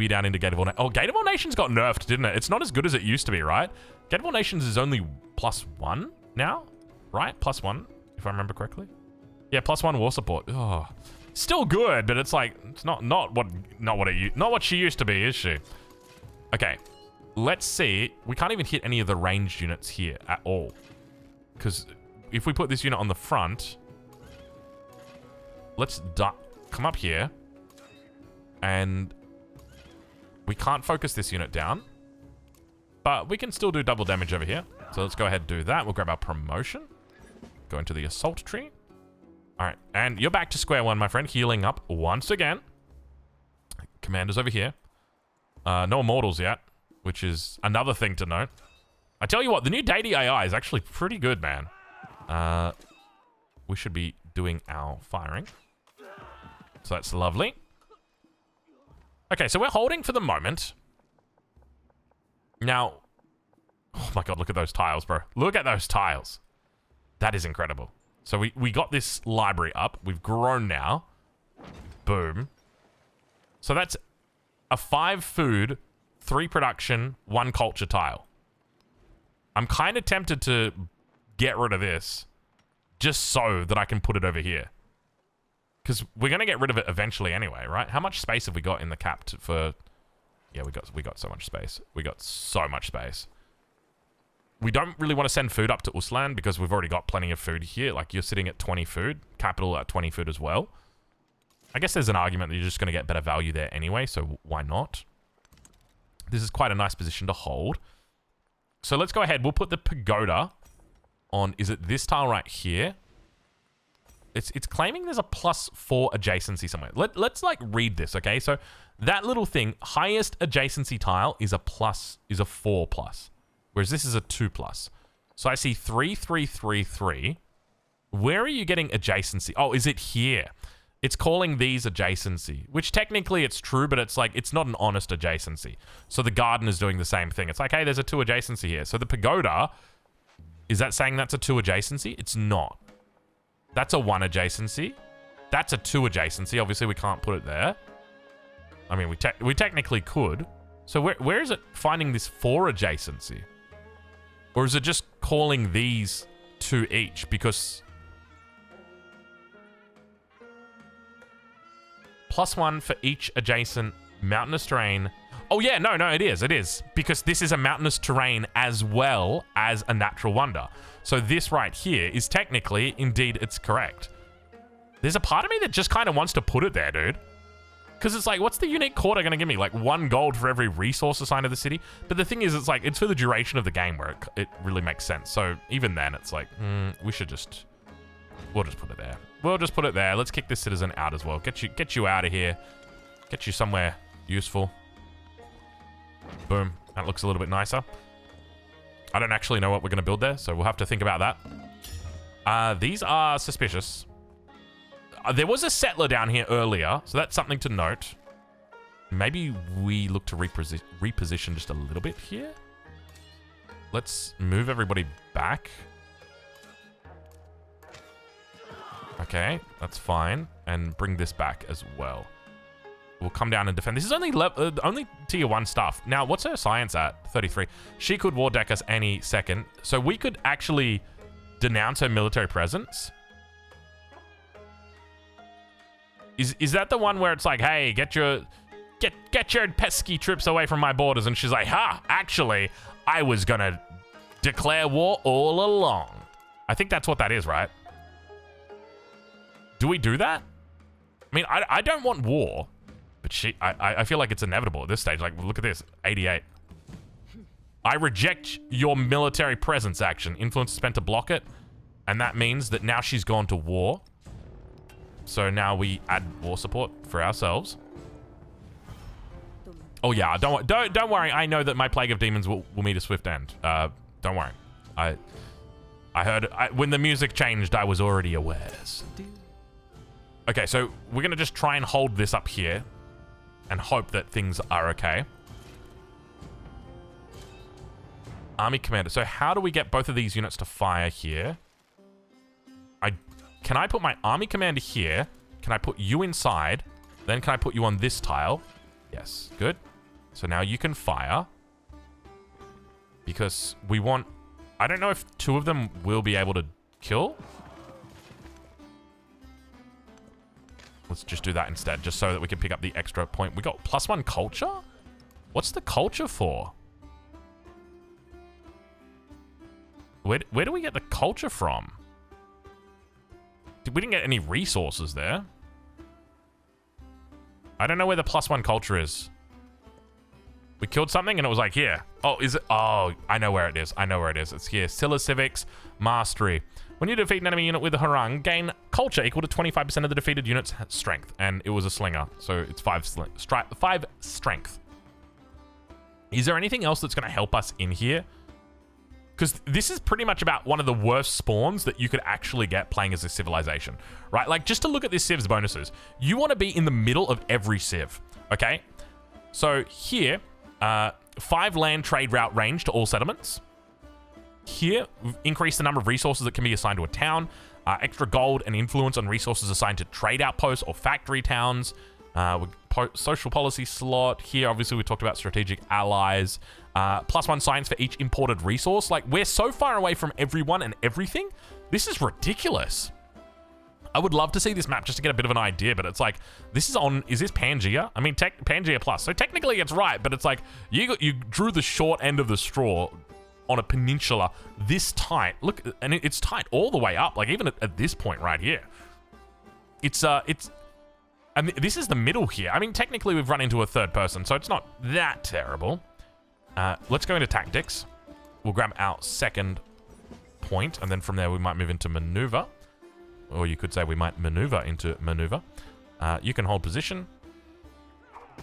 down into Gate of All Nations. Oh, Gate of All Nations got nerfed, didn't it? It's not as good as it used to be, right? Gate of All Nations is only +1 now, right? +1, if I remember correctly. Yeah, +1 war support. Oh, still good, but it's like it's not what she used to be, is she? Okay, let's see. We can't even hit any of the ranged units here at all, because if we put this unit on the front, let's come up here, and we can't focus this unit down, but we can still do double damage over here. So let's go ahead and do that. We'll grab our promotion, go into the assault tree. All right, and you're back to square one, my friend, healing up once again. Commander's over here. No immortals yet, which is another thing to note. I tell you what, the new deity AI is actually pretty good, man. We should be doing our firing. So that's lovely. Okay, so we're holding for the moment. Now, oh my god, look at those tiles, bro. Look at those tiles. That is incredible. So we got this library up. We've grown now. Boom. So that's a 5 food, 3 production, 1 culture tile. I'm kind of tempted to get rid of this just so that I can put it over here. Because we're going to get rid of it eventually anyway, right? How much space have we got in the cap for... Yeah, we got so much space. We got so much space. We don't really want to send food up to Uslan because we've already got plenty of food here. Like, you're sitting at 20 food. Capital at 20 food as well. I guess there's an argument that you're just going to get better value there anyway, so why not? This is quite a nice position to hold. So let's go ahead. We'll put the pagoda on... Is it this tile right here? It's claiming there's a +4 adjacency somewhere. Let's like read this, okay? So that little thing, highest adjacency tile is a 4+, whereas this is a 2+. So I see 3, 3, 3, 3. Where are you getting adjacency? Oh, is it here? It's calling these adjacency, which technically it's true, but it's like it's not an honest adjacency. So the garden is doing the same thing. It's like, hey, there's a 2 adjacency here. So the pagoda, is that saying that's a 2 adjacency? It's not. That's a 1 adjacency. That's a 2 adjacency. Obviously, we can't put it there. I mean, we technically could. So where is it finding this 4 adjacency? Or is it just calling these 2 each? Because... +1 for each adjacent mountainous terrain. Oh, yeah, no, it is. It is. Because this is a mountainous terrain as well as a natural wonder. So this right here is technically, indeed, it's correct. There's a part of me that just kind of wants to put it there, dude. Because it's like, what's the unique quarter going to give me? Like 1 gold for every resource assigned to the city? But the thing is, it's like, it's for the duration of the game where it really makes sense. So even then, it's like, we'll just put it there. We'll just put it there. Let's kick this citizen out as well. Get you out of here. Get you somewhere useful. Boom. That looks a little bit nicer. I don't actually know what we're going to build there, so we'll have to think about that. These are suspicious. There was a settler down here earlier, so that's something to note. Maybe we look to reposition just a little bit here. Let's move everybody back. Okay, that's fine. And bring this back as well. We'll come down and defend. This is only tier 1 stuff. Now, what's her science at? 33. She could war deck us any second. So we could actually denounce her military presence. Is that the one where it's like, hey, get your pesky troops away from my borders? And she's like, actually, I was gonna declare war all along. I think that's what that is, right? Do we do that? I mean, I don't want war. But I feel like it's inevitable at this stage. Like, look at this. 88. I reject your military presence action. Influence is spent to block it. And that means that now she's gone to war. So now we add war support for ourselves. Oh, yeah. Don't worry. I know that my Plague of Demons will meet a swift end. Don't worry. I heard... when the music changed, I was already aware. Okay, so we're going to just try and hold this up here. And hope that things are okay. Army commander. So how do we get both of these units to fire here? Can I put my army commander here? Can I put you inside? Then can I put you on this tile? Yes, good. So now you can fire. Because we want... I don't know if 2 of them will be able to kill. Let's just do that instead, just so that we can pick up the extra point. We got +1 culture? What's the culture for? Where do we get the culture from? We didn't get any resources there. I don't know where the +1 culture is. We killed something and it was like, here. Oh, is it? Oh, I know where it is. I know where it is. It's here. Silla Civics Mastery. When you defeat an enemy unit with a harang, gain culture equal to 25% of the defeated unit's strength. And it was a slinger, so it's 5 strength. Is there anything else that's going to help us in here? Because this is pretty much about one of the worst spawns that you could actually get playing as a civilization, right? Like, just to look at this civ's bonuses, you want to be in the middle of every civ, okay? So here, 5 land trade route range to all settlements. Here, increase the number of resources that can be assigned to a town. Extra gold and influence on resources assigned to trade outposts or factory towns. Social policy slot. Here, obviously, we talked about strategic allies. +1 science for each imported resource. Like, we're so far away from everyone and everything. This is ridiculous. I would love to see this map just to get a bit of an idea, but it's like, this is on, is this Pangea? I mean, Pangea Plus. So technically it's right, but it's like, you drew the short end of the straw on a peninsula this tight. Look, and it's tight all the way up, like even at this point right here. And this is the middle here. I mean, technically we've run into a third person, so it's not that terrible. Let's go into tactics. We'll grab our second point, and then from there we might move into maneuver. Or you could say we might maneuver into maneuver. You can hold position.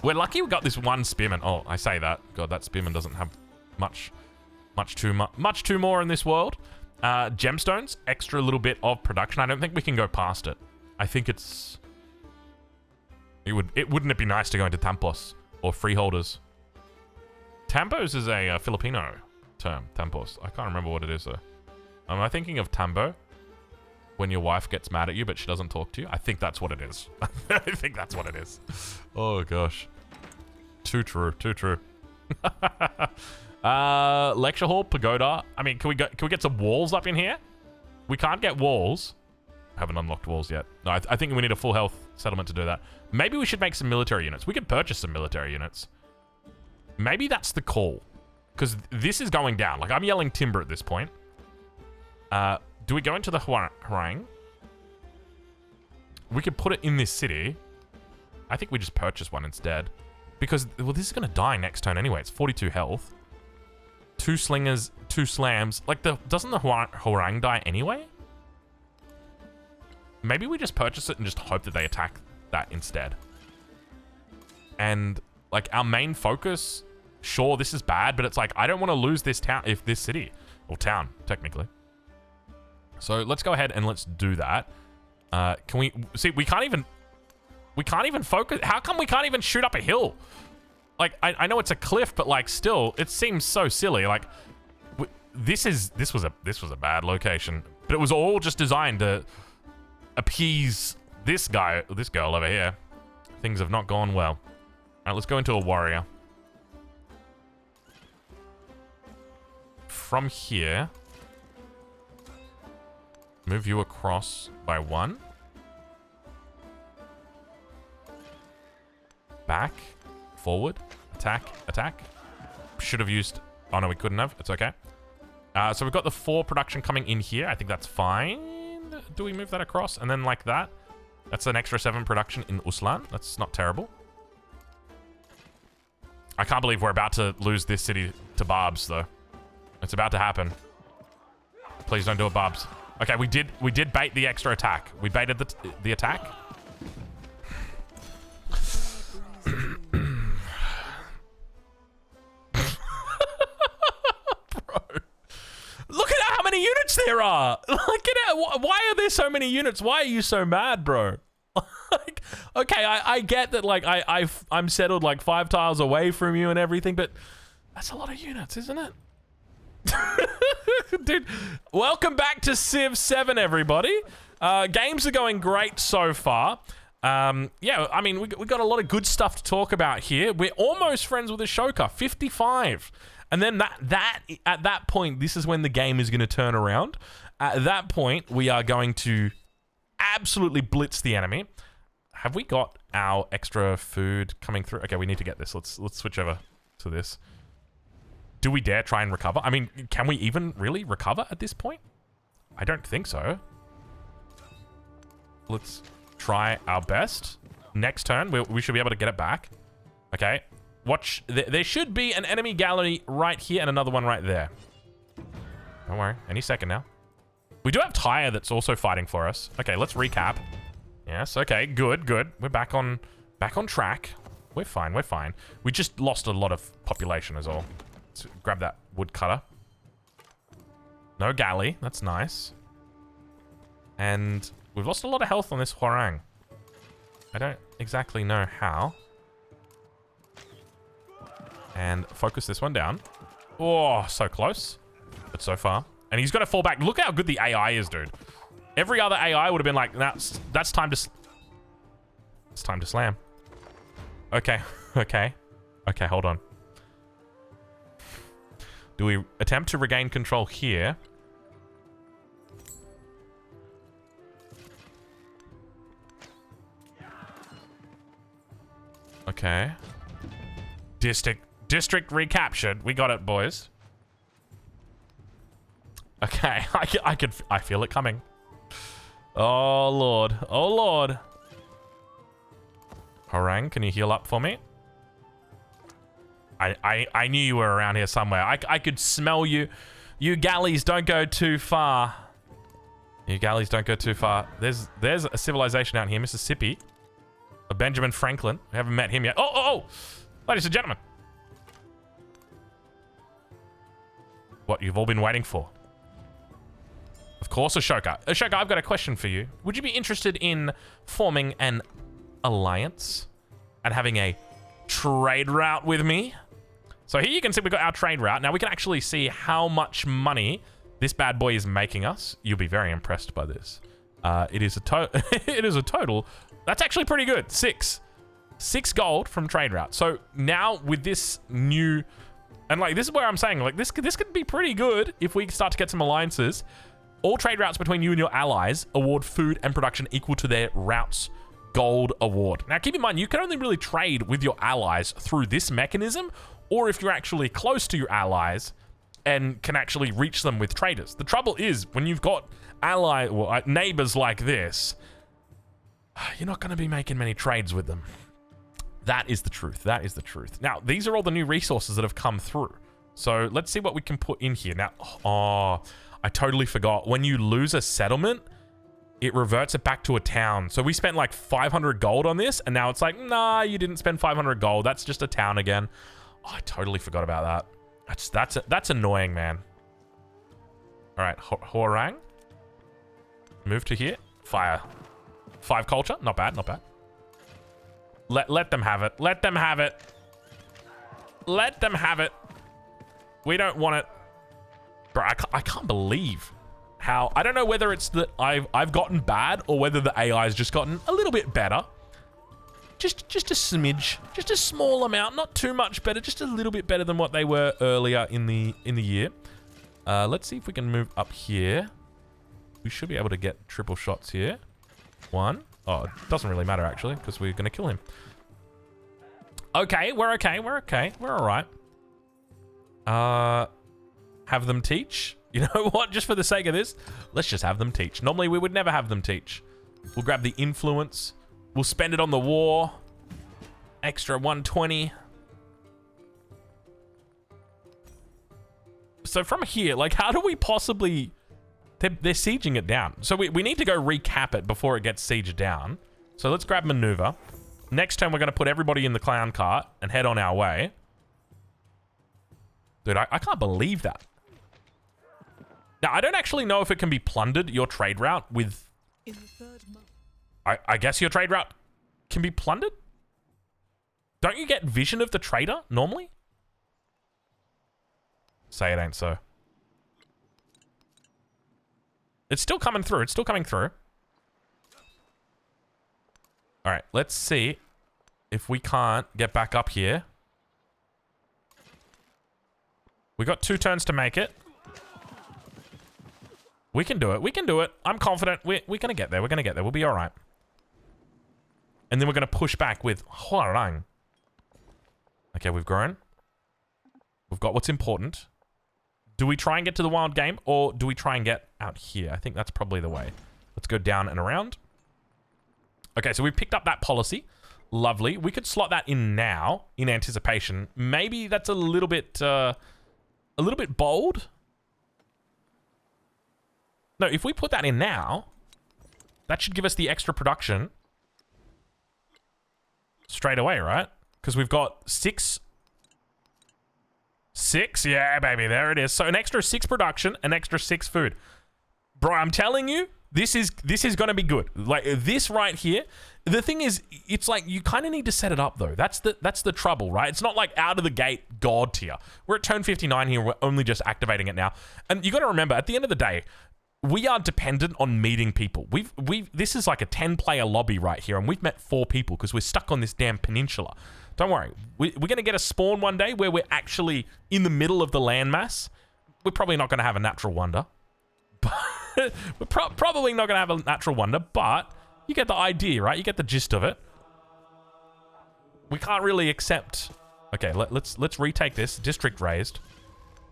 We're lucky we got this one spearman. Oh, I say that. God, that spearman doesn't have much too more in this world. Gemstones, extra little bit of production. I don't think we can go past it. I think it's... Wouldn't it be nice to go into tampos or freeholders? Tampos is a Filipino term, tampos. I can't remember what it is though. Am I thinking of tambo? When your wife gets mad at you but she doesn't talk to you? I think that's what it is. I think that's what it is. Oh gosh. Too true, too true. Lecture hall, pagoda. I mean, can we get some walls up in here? We can't get walls. Haven't unlocked walls yet. No, I think we need a full health settlement to do that. Maybe we should make some military units. We could purchase some military units. Maybe that's the call. Because this is going down. Like, I'm yelling timber at this point. Do we go into the harang? We could put it in this city. I think we just purchase one instead. Because, well, this is going to die next turn anyway. It's 42 health. 2 slingers, 2 slams. Like, doesn't the harang die anyway? Maybe we just purchase it and just hope that they attack that instead. And, like, our main focus... Sure, this is bad, but it's like, I don't want to lose this town, this city. Or town, technically. So let's go ahead and let's do that. Can we... See, we can't even focus... How come we can't even shoot up a hill? Like, I know it's a cliff, but, like, still, it seems so silly. Like, this was a bad location. But it was all just designed to appease this girl over here. Things have not gone well. Alright, let's go into a warrior. From here, move you across by 1. Back, forward, attack, attack. Should have used... Oh, no, we couldn't have. It's okay. So we've got the 4 production coming in here. I think that's fine. Do we move that across? And then like that. That's an extra 7 production in Uslan. That's not terrible. I can't believe we're about to lose this city to Barbs, though. It's about to happen. Please don't do it, Barbs. Okay, we did bait the extra attack. We baited the attack. Bro. Look at how many units there are. Look at it. Why are there so many units? Why are you so mad, bro? Like, okay, I get that, like, I'm settled like 5 tiles away from you and everything, but that's a lot of units, isn't it? Dude, welcome back to Civ 7, everybody. Games are going great so far. Yeah, I mean, we got a lot of good stuff to talk about here. We're almost friends with Ashoka, 55. And then at that point, this is when the game is going to turn around. At that point, we are going to absolutely blitz the enemy. Have we got our extra food coming through? Okay, we need to get this. Let's switch over to this. Do we dare try and recover? I mean, can we even really recover at this point? I don't think so. Let's try our best. Next turn, we should be able to get it back. Okay. Watch. There should be an enemy gallery right here and another one right there. Don't worry. Any second now. We do have Tyre that's also fighting for us. Okay, let's recap. Yes, okay, good. We're back on track. We're fine. We just lost a lot of population is all. Let's grab that woodcutter. No galley. That's nice. And we've lost a lot of health on this Hwarang. I don't exactly know how. And focus this one down. Oh, so close. But so far. And he's going to fall back. Look how good the AI is, dude. Every other AI would have been like, that's time to... It's time to slam. Okay. Okay, hold on. Do we attempt to regain control here? Okay. District recaptured. We got it, boys. Okay, I feel it coming. Oh lord. Hwarang, can you heal up for me? I knew you were around here somewhere. I could smell you. You galleys don't go too far. There's a civilization out here, Mississippi. A Benjamin Franklin. We haven't met him yet. Oh! Ladies and gentlemen. What you've all been waiting for. Of course, Ashoka. Ashoka, I've got a question for you. Would you be interested in forming an alliance and having a trade route with me? So here you can see we've got our trade route. Now we can actually see how much money this bad boy is making us. You'll be very impressed by this. It is a total. That's actually pretty good. 6 gold from trade route. So now with this new, and like this is where I'm saying like this could be pretty good if we start to get some alliances. All trade routes between you and your allies award food and production equal to their route's gold award. Now keep in mind, you can only really trade with your allies through this mechanism, or if you're actually close to your allies and can actually reach them with traders. The trouble is, when you've got neighbors like this, you're not going to be making many trades with them. That is the truth. Now, these are all the new resources that have come through. So let's see what we can put in here. Now, I totally forgot. When you lose a settlement, it reverts it back to a town. So we spent like 500 gold on this, and now it's like, nah, you didn't spend 500 gold. That's just a town again. Oh, I totally forgot about that. That's annoying, man. All right, Hwarang. Move to here. Fire. 5 culture. Not bad. Let them have it. Let them have it. We don't want it. Bro, I can't believe how... I don't know whether it's that I've gotten bad or whether the AI's just gotten a little bit better. Just a smidge. Just a small amount. Not too much better. Just a little bit better than what they were earlier in the year. Let's see if we can move up here. We should be able to get triple shots here. 1. Oh, it doesn't really matter, actually, because we're going to kill him. Okay, we're okay. We're all right. Have them teach. You know what? Just for the sake of this, let's just have them teach. Normally, we would never have them teach. We'll grab the influence. We'll spend it on the war. Extra 120. So from here, like, how do we possibly... They're sieging it down. So we need to go recap it before it gets sieged down. So let's grab maneuver. Next turn, we're going to put everybody in the clown cart and head on our way. Dude, I can't believe that. Now, I don't actually know if it can be plundered, your trade route, with... In the 3rd month. I guess your trade route can be plundered? Don't you get vision of the trader, normally? Say it ain't so. It's still coming through. All right, let's see if we can't get back up here. We got 2 turns to make it. We can do it. We can do it. I'm confident. We're going to get there. We're going to get there. We'll be all right. And then we're going to push back with Huarang. Okay, we've grown. We've got what's important. Do we try and get to the wild game, or do we try and get out here? I think that's probably the way. Let's go down and around. Okay, so we've picked up that policy. Lovely. We could slot that in now, in anticipation. Maybe that's a little bit bold. No, if we put that in now, that should give us the extra production straight away, right? Because we've got 6. 6? Yeah, baby, there it is. So an extra 6 production, an extra 6 food. Bro, I'm telling you, this is going to be good. Like, this right here. The thing is, it's like, you kind of need to set it up, though. That's the trouble, right? It's not like out of the gate God tier. We're at turn 59 here. We're only just activating it now. And you got to remember, at the end of the day, we are dependent on meeting people. This is like a 10-player lobby right here, and we've met 4 people because we're stuck on this damn peninsula. Don't worry. We're going to get a spawn one day where we're actually in the middle of the landmass. We're probably not going to have a natural wonder. We're probably not going to have a natural wonder, but you get the idea, right? You get the gist of it. We can't really accept... Okay, let's retake this. District raised.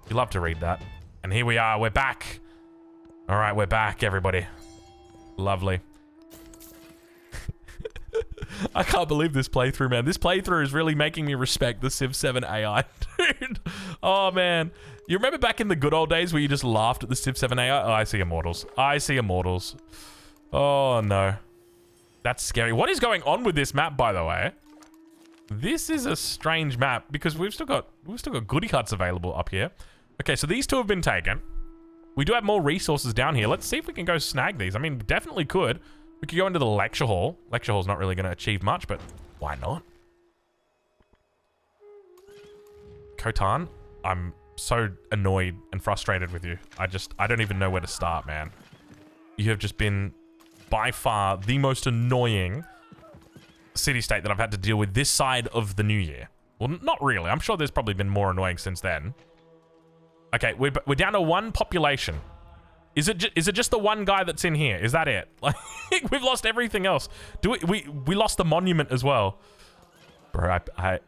You love to read that. And here we are. We're back. All right, we're back, everybody. Lovely. I can't believe this playthrough, man. This playthrough is really making me respect the Civ 7 AI, dude. Oh, man. You remember back in the good old days where you just laughed at the Civ 7 AI? Oh, I see immortals. I see immortals. Oh, no. That's scary. What is going on with this map, by the way? This is a strange map because we've still got goodie carts available up here. Okay, so these 2 have been taken. We do have more resources down here. Let's see if we can go snag these. I mean, definitely could. We could go into the lecture hall. Lecture hall's not really going to achieve much, but why not? Khotan, I'm so annoyed and frustrated with you. I don't even know where to start, man. You have just been by far the most annoying city-state that I've had to deal with this side of the new year. Well, not really. I'm sure there's probably been more annoying since then. Okay, we're down to 1 population. Is it just the 1 guy that's in here? Is that it? Like, we've lost everything else. We lost the monument as well. Bro, I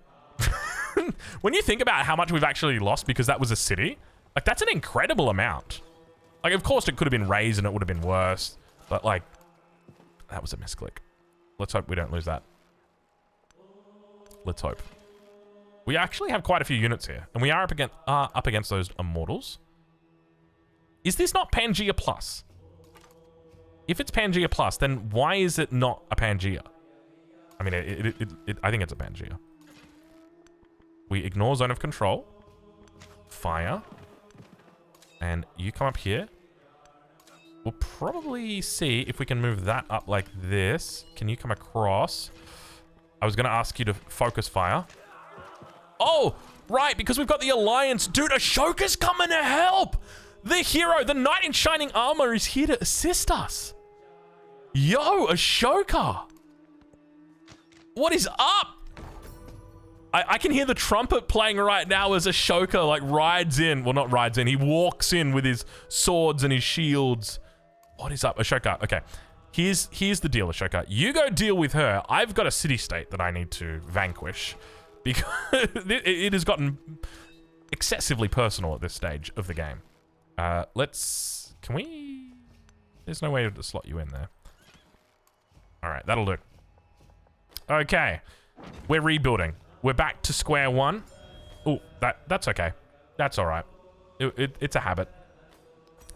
when you think about how much we've actually lost because that was a city, like, that's an incredible amount. Like, of course, it could have been raised and it would have been worse, but, like, that was a misclick. Let's hope we don't lose that. Let's hope. We actually have quite a few units here, and we are up against those immortals. Is this not Pangea Plus? If it's Pangea Plus, then why is it not a Pangea? I mean, I think it's a Pangea. We ignore zone of control. Fire. And you come up here. We'll probably see if we can move that up like this. Can you come across? I was going to ask you to focus fire. Oh, right, because we've got the alliance. Dude, Ashoka's coming to help. The hero, the knight in shining armor is here to assist us. Yo, Ashoka. What is up? I can hear the trumpet playing right now as Ashoka, like, rides in. Well, not rides in. He walks in with his swords and his shields. What is up, Ashoka? Okay, here's the deal, Ashoka. You go deal with her. I've got a city-state that I need to vanquish. Because it has gotten excessively personal at this stage of the game. Can we... There's no way to slot you in there. All right, that'll do. Okay, we're rebuilding. We're back to square one. Oh, that's okay. That's all right. It's a habit.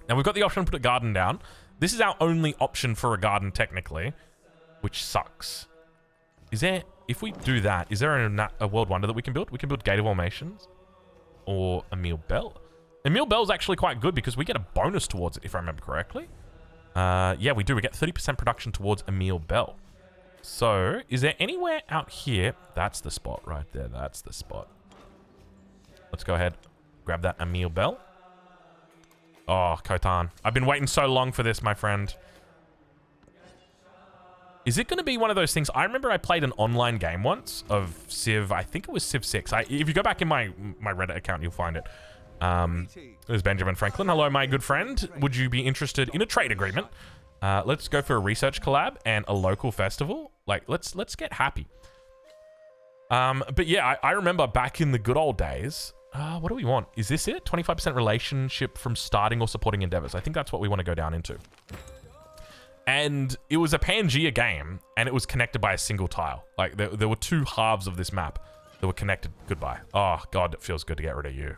Now, we've got the option to put a garden down. This is our only option for a garden, technically, which sucks. Is there... If we do that, is there a world wonder that we can build? We can build Gate of Formations or Emil Bell. Emil Bell's actually quite good because we get a bonus towards it, if I remember correctly. Yeah, we do. We get 30% production towards Emil Bell. So, is there anywhere out here? That's the spot right there. That's the spot. Let's go ahead. Grab that Emil Bell. Oh, Khotan. I've been waiting so long for this, my friend. Is it going to be one of those things? I remember I played an online game once of Civ. I think it was Civ 6. If you go back in my Reddit account, you'll find it. There's Benjamin Franklin. Hello, my good friend. Would you be interested in a trade agreement? Let's go for a research collab and a local festival. Like, let's get happy. But yeah, I remember back in the good old days. What do we want? Is this it? 25% relationship from starting or supporting endeavors. I think that's what we want to go down into. And it was a Pangea game, and it was connected by a single tile. Like, there were two halves of this map that were connected. Goodbye. Oh, God, it feels good to get rid of you.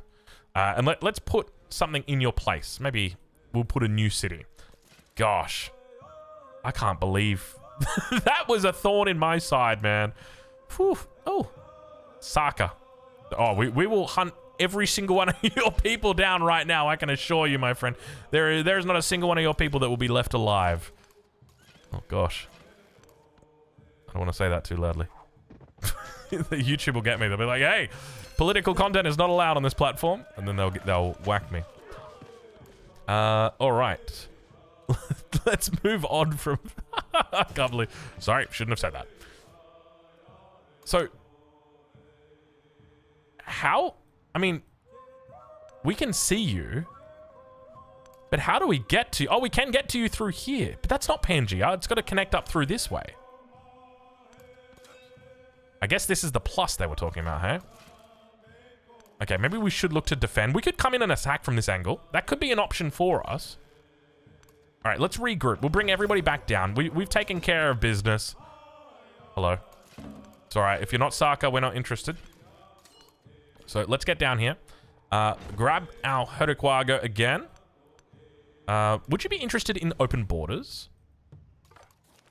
And let's put something in your place. Maybe we'll put a new city. Gosh. I can't believe that was a thorn in my side, man. Whew. Oh. Saka. Oh, we will hunt every single one of your people down right now, I can assure you, my friend. There's not a single one of your people that will be left alive. Oh, gosh. I don't want to say that too loudly. The YouTube will get me. They'll be like, hey, political content is not allowed on this platform. And then they'll whack me. All right. Let's move on from... I can't believe... Sorry, shouldn't have said that. So... How... I mean... We can see you... But how do we get to you? Oh, we can get to you through here. But that's not Pangea. It's got to connect up through this way. I guess this is the plus they were talking about, hey? Okay, maybe we should look to defend. We could come in and attack from this angle. That could be an option for us. All right, let's regroup. We'll bring everybody back down. We've taken care of business. Hello. It's all right. If you're not Saka, we're not interested. So let's get down here. Grab our Herikwaga again. Would you be interested in open borders?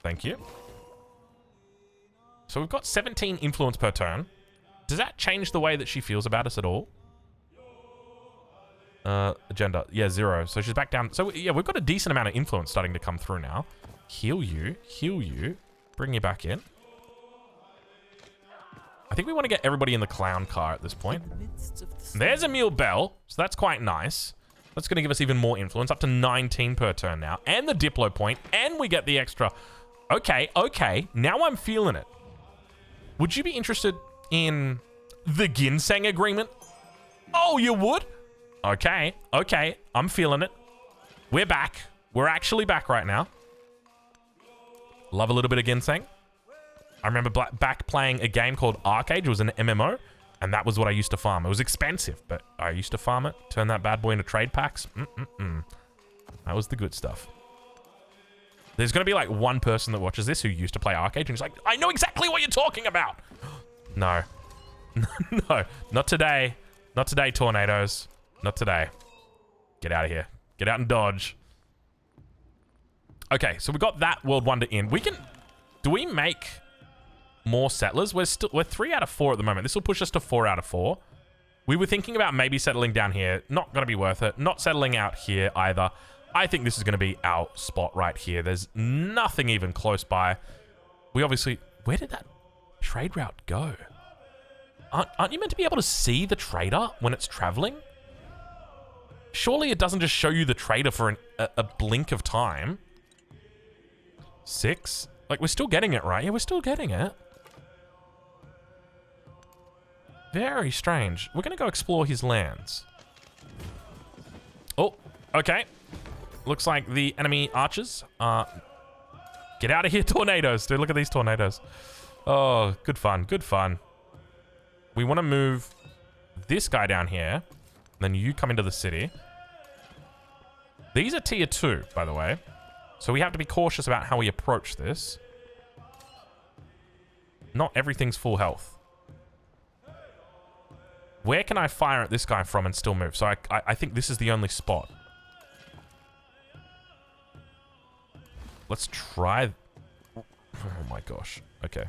Thank you. So we've got 17 influence per turn. Does that change the way that she feels about us at all? Agenda. Yeah, 0. So she's back down. So yeah, we've got a decent amount of influence starting to come through now. Heal you. Heal you. Bring you back in. I think we want to get everybody in the clown car at this point. There's Emil Bell. So that's quite nice. That's going to give us even more influence, up to 19 per turn now. And the Diplo point, and we get the extra. Okay, okay. Now I'm feeling it. Would you be interested in the ginseng agreement? Oh, you would? Okay, okay. I'm feeling it. We're back. We're actually back right now. Love a little bit of ginseng. I remember back playing a game called Arcade. It was an MMO. And that was what I used to farm. It was expensive, but I used to farm it. Turn that bad boy into trade packs. That was the good stuff. There's going to be like one person that watches this who used to play Arcade and he's like, I know exactly what you're talking about. No. No. Not today. Not today, Tornadoes. Not today. Get out of here. Get out and dodge. Okay, so we got that World Wonder in. We can... Do we make... more settlers? We're 3 out of 4 at the moment. This will push us to 4 out of 4. We were thinking about maybe settling down here. Not going to be worth it. Not settling out here either. I think this is going to be our spot right here. There's nothing even close by. We obviously... Where did that trade route go? Aren't you meant to be able to see the trader when it's traveling? Surely it doesn't just show you the trader for a blink of time. 6? Like, we're still getting it, right? Yeah, we're still getting it. Very strange. We're going to go explore his lands. Oh, okay. Looks like the enemy archers are... Get out of here, tornadoes. Dude, look at these tornadoes. Oh, good fun. Good fun. We want to move this guy down here. Then you come into the city. These are tier 2, by the way. So we have to be cautious about how we approach this. Not everything's full health. Where can I fire at this guy from and still move? So I think this is the only spot. Let's try... Oh my gosh. Okay.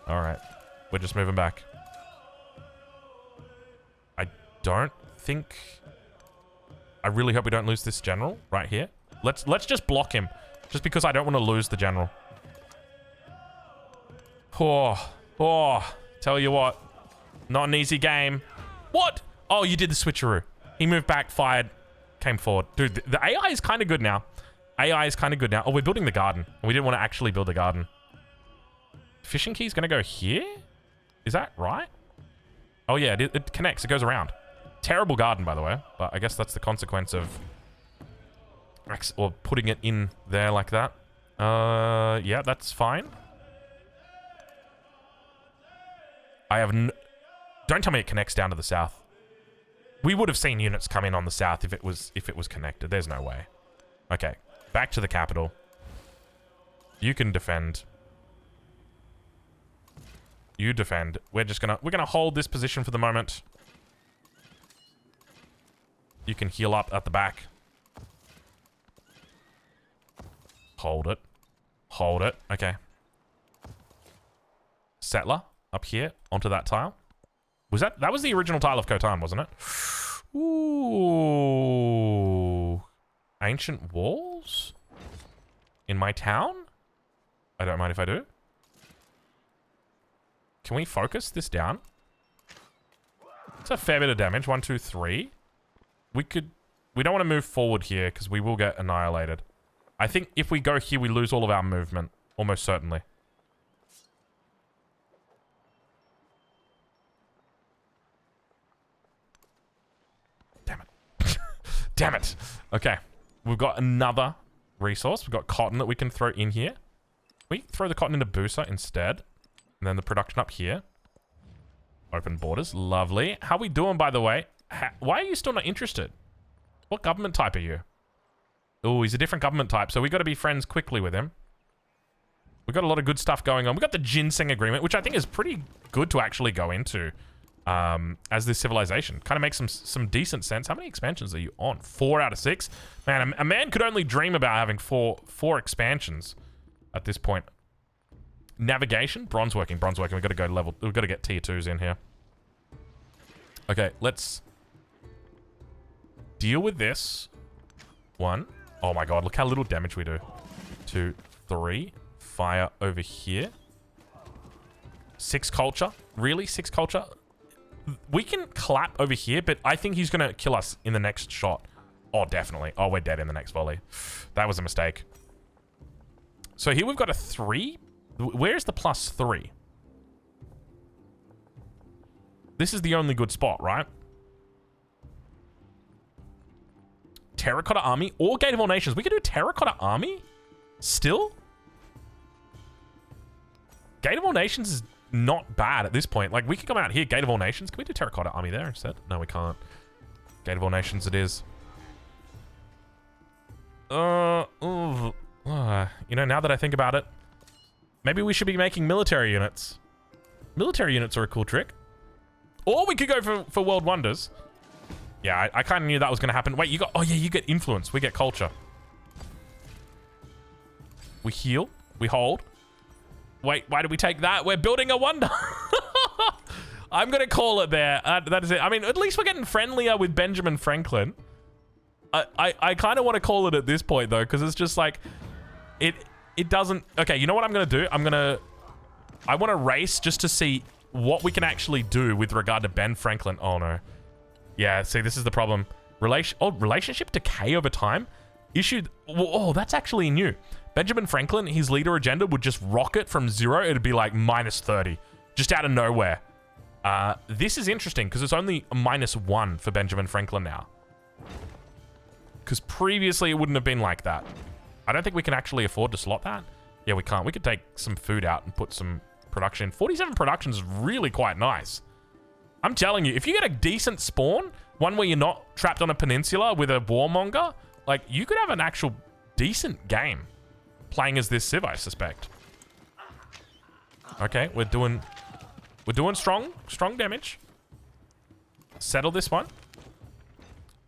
Alright. We're just moving back. I don't think... I really hope we don't lose this general right here. Let's just block him. Just because I don't want to lose the general. Oh, tell you what. Not an easy game. What? Oh, you did the switcheroo. He moved back, fired, came forward. Dude, the AI is kind of good now. AI is kind of good now. Oh, we're building the garden. We didn't want to actually build the garden. Fishing key is going to go here? Is that right? Oh, yeah, it connects. It goes around. Terrible garden, by the way. But I guess that's the consequence of... or putting it in there like that. Yeah, that's fine. I have don't tell me it connects down to the south. We would have seen units come in on the south if it was connected. There's no way. Okay, back to the capital. You can defend. You defend. We're gonna hold this position for the moment. You can heal up at the back. Hold it. Hold it. Okay. Settler up here onto that tile. That was the original tile of Khotan, wasn't it? Ooh. Ancient walls? In my town? I don't mind if I do. Can we focus this down? It's a fair bit of damage. 1, 2, 3. We don't want to move forward here because we will get annihilated. I think if we go here, we lose all of our movement. Almost certainly. Damn it. Damn it. Okay. We've got another resource. We've got cotton that we can throw in here. We throw the cotton into Busa instead. And then the production up here. Open borders. Lovely. How we doing, by the way? Why are you still not interested? What government type are you? Oh, he's a different government type, so we got to be friends quickly with him. We got a lot of good stuff going on. We got the ginseng agreement, which I think is pretty good to actually go into as this civilization. Kind of makes some decent sense. How many expansions are you on? 4 out of 6? Man, a man could only dream about having four expansions at this point. Navigation, bronze working. We've got to go level. We've got to get tier 2s in here. Okay, let's deal with this. 1. Oh my god, look how little damage we do. 2, 3. Fire over here. 6 culture. Really? 6 culture? We can clap over here, but I think he's going to kill us in the next shot. Oh, definitely. Oh, we're dead in the next volley. That was a mistake. So here we've got a 3. Where's the +3? This is the only good spot, right? Terracotta Army or Gate of All Nations. We could do Terracotta Army still? Gate of All Nations is not bad at this point. Like, we could come out here, Gate of All Nations. Can we do Terracotta Army there instead? No, we can't. Gate of All Nations it is. You know, now that I think about it, maybe we should be making military units. Military units are a cool trick. Or we could go for World Wonders. Yeah, I kind of knew that was going to happen. Wait, you got... Oh, yeah, you get influence. We get culture. We heal. We hold. Wait, why did we take that? We're building a wonder. I'm going to call it there. That is it. I mean, at least we're getting friendlier with Benjamin Franklin. I kind of want to call it at this point, though, because it's just like... It doesn't... Okay, you know what I'm going to do? I want to race just to see what we can actually do with regard to Ben Franklin. Oh, no. Yeah, see, this is the problem. Relationship decay over time? Issued... Oh, that's actually new. Benjamin Franklin, his leader agenda would just rocket from 0. It'd be like -30. Just out of nowhere. This is interesting because it's only a -1 for Benjamin Franklin now. Because previously it wouldn't have been like that. I don't think we can actually afford to slot that. Yeah, we can't. We could take some food out and put some production. 47 production is really quite nice. I'm telling you, if you get a decent spawn, one where you're not trapped on a peninsula with a warmonger, like, you could have an actual decent game playing as this civ, I suspect. Okay, we're doing strong damage. Settle this one.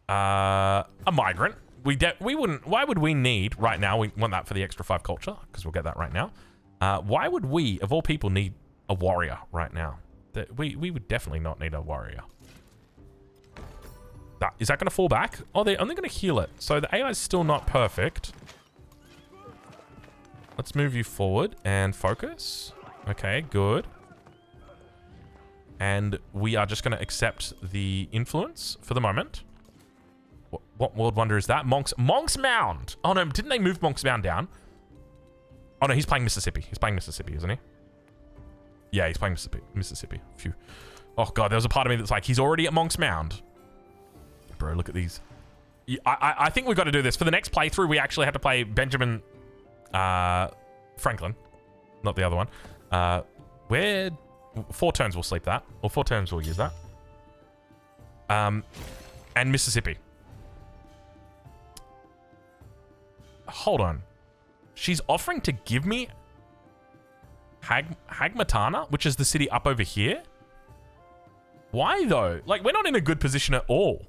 A migrant. We wouldn't. Why would we need right now? We want that for the extra 5 culture because we'll get that right now. Why would we, of all people, need a warrior right now? We would definitely not need a warrior. Is that going to fall back? Oh, they're only going to heal it. So the AI is still not perfect. Let's move you forward and focus. Okay, good. And we are just going to accept the influence for the moment. What world wonder is that? Monk's Mound. Oh no, didn't they move Monk's Mound down? Oh no, he's playing Mississippi. He's playing Mississippi, isn't he? Yeah, he's playing Mississippi. Phew. Oh god, there was a part of me that's like, he's already at Monk's Mound. Bro, look at these. I think we've got to do this. For the next playthrough, we actually have to play Benjamin Franklin. Not the other one. Where 4 turns we'll sleep that. Or 4 turns we'll use that. And Mississippi. Hold on. She's offering to give me Hagmatana, which is the city up over here. Why though? Like, we're not in a good position at all.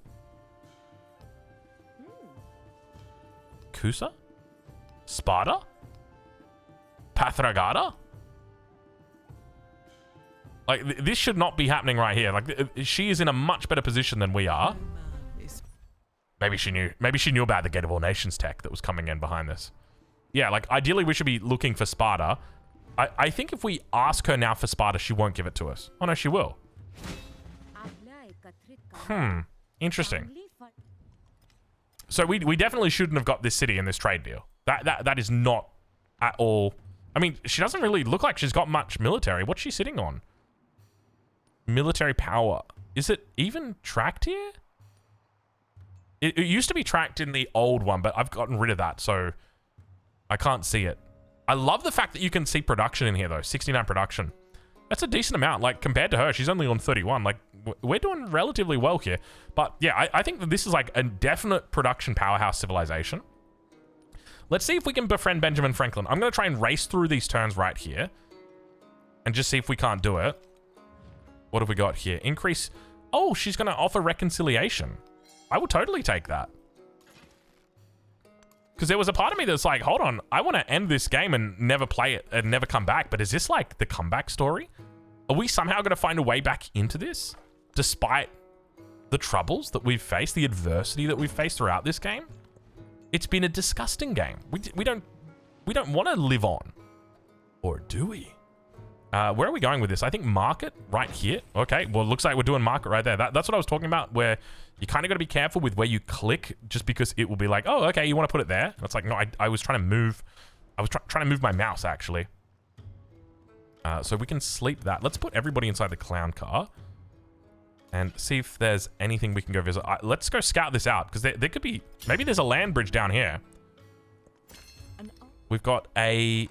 Kusa? Sparta? Pathragada? Like, this should not be happening right here. Like, she is in a much better position than we are. Maybe she knew. Maybe she knew about the Gate of All Nations tech that was coming in behind this. Yeah, like, ideally we should be looking for Sparta. I think if we ask her now for Sparta, she won't give it to us. Oh, no, she will. Interesting. So we definitely shouldn't have got this city in this trade deal. That is not at all... I mean, she doesn't really look like she's got much military. What's she sitting on? Military power. Is it even tracked here? It used to be tracked in the old one, but I've gotten rid of that, so I can't see it. I love the fact that you can see production in here, though. 69 production. That's a decent amount. Like, compared to her, she's only on 31. Like, we're doing relatively well here. But, yeah, I think that this is, like, a definite production powerhouse civilization. Let's see if we can befriend Benjamin Franklin. I'm going to try and race through these turns right here. And just see if we can't do it. What have we got here? Increase... Oh, she's going to offer reconciliation. I will totally take that. Because there was a part of me that's like, hold on, I want to end this game and never play it and never come back. But is this like the comeback story? Are we somehow going to find a way back into this? Despite the troubles that we've faced, the adversity that we've faced throughout this game? It's been a disgusting game. We don't want to live on. Or do we? Where are we going with this? I think market right here. Okay, well, it looks like we're doing market right there. That's what I was talking about, where you kind of got to be careful with where you click, just because it will be like, oh, okay, you want to put it there? And it's like, no, I was trying to move. I was trying to move my mouse, actually. So we can sleep that. Let's put everybody inside the clown car and see if there's anything we can go visit. Let's go scout this out, because there could be... Maybe there's a land bridge down here. We've got a...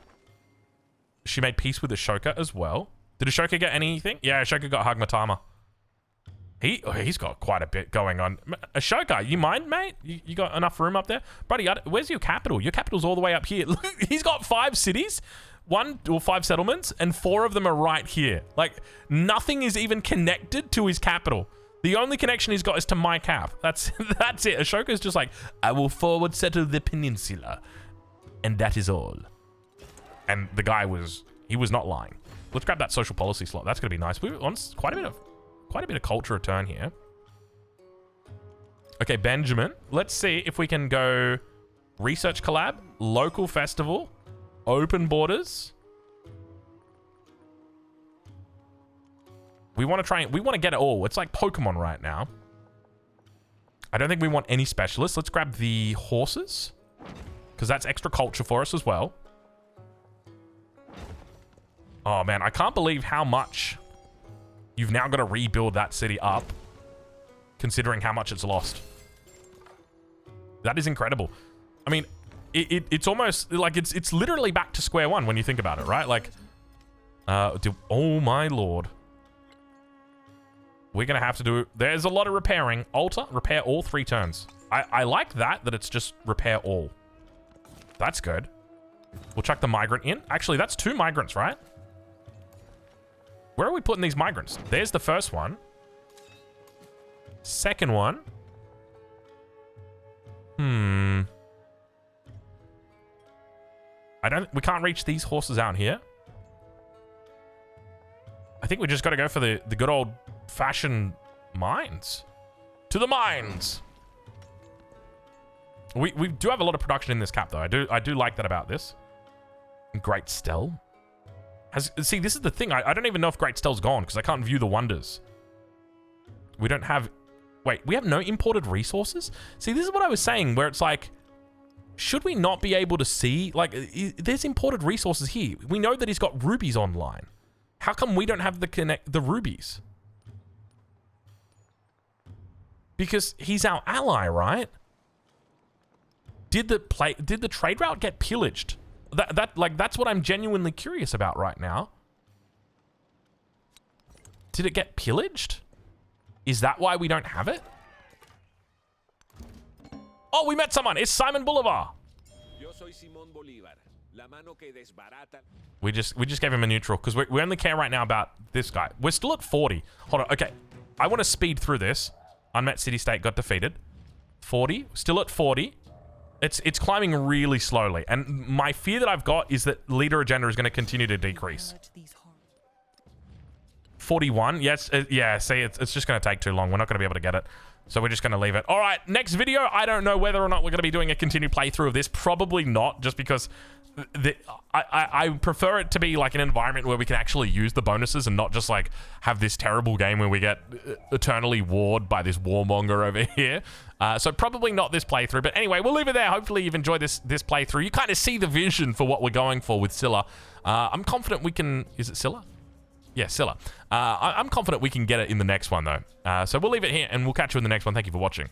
She made peace with Ashoka as well. Did Ashoka get anything? Yeah, Ashoka got Hagmatama. He's got quite a bit going on. Ashoka, you mind, mate? You got enough room up there? Buddy, where's your capital? Your capital's all the way up here. Look, he's got 5 cities, 5 settlements, and 4 of them are right here. Like, nothing is even connected to his capital. The only connection he's got is to my cap. That's it. Ashoka's just like, I will forward settle the peninsula. And that is all. And the guy was not lying. Let's grab that social policy slot. That's going to be nice. We're on quite a bit of culture return here. Okay, Benjamin. Let's see if we can go research collab, local festival, open borders. We want to get it all. It's like Pokemon right now. I don't think we want any specialists. Let's grab the horses, because that's extra culture for us as well. Oh, man, I can't believe how much you've now got to rebuild that city up, considering how much it's lost. That is incredible. I mean, it's almost like it's literally back to square one when you think about it, right? Like, oh, my Lord. We're going to have to do... There's a lot of repairing. Alter, repair all 3 turns. I like that it's just repair all. That's good. We'll chuck the migrant in. Actually, that's 2 migrants, right? Where are we putting these migrants? There's the first one. Second one. We can't reach these horses out here. I think we just got to go for the good old-fashioned mines. To the mines! We do have a lot of production in this cap, though. I do like that about this. Great Stell. See, this is the thing. I don't even know if Great Stell's gone, because I can't view the wonders. We don't have... Wait, we have no imported resources? See, this is what I was saying, where it's like, should we not be able to see? Like, there's imported resources here. We know that he's got rubies online. How come we don't have the rubies? Because he's our ally, right? Did the trade route get pillaged? That's what I'm genuinely curious about right now. Did it get pillaged? Is that why we don't have it? Oh, we met someone. It's Simon Bolivar. We just gave him a neutral because we only care right now about this guy. We're still at 40. Hold on. Okay. I want to speed through this. Unmet city-state got defeated. 40. Still at 40. It's climbing really slowly. And my fear that I've got is that leader agenda is going to continue to decrease. 41. Yes. Yeah, see, it's just going to take too long. We're not going to be able to get it. So we're just going to leave it. All right, next video. I don't know whether or not we're going to be doing a continued playthrough of this. Probably not, just because I prefer it to be like an environment where we can actually use the bonuses and not just like have this terrible game where we get eternally warred by this warmonger over here. So probably not this playthrough. But anyway, we'll leave it there. Hopefully you've enjoyed this playthrough. You kind of see the vision for what we're going for with Silla. I'm confident we can... Is it Silla? Yeah, Silla. I'm confident we can get it in the next one, though. So we'll leave it here, and we'll catch you in the next one. Thank you for watching.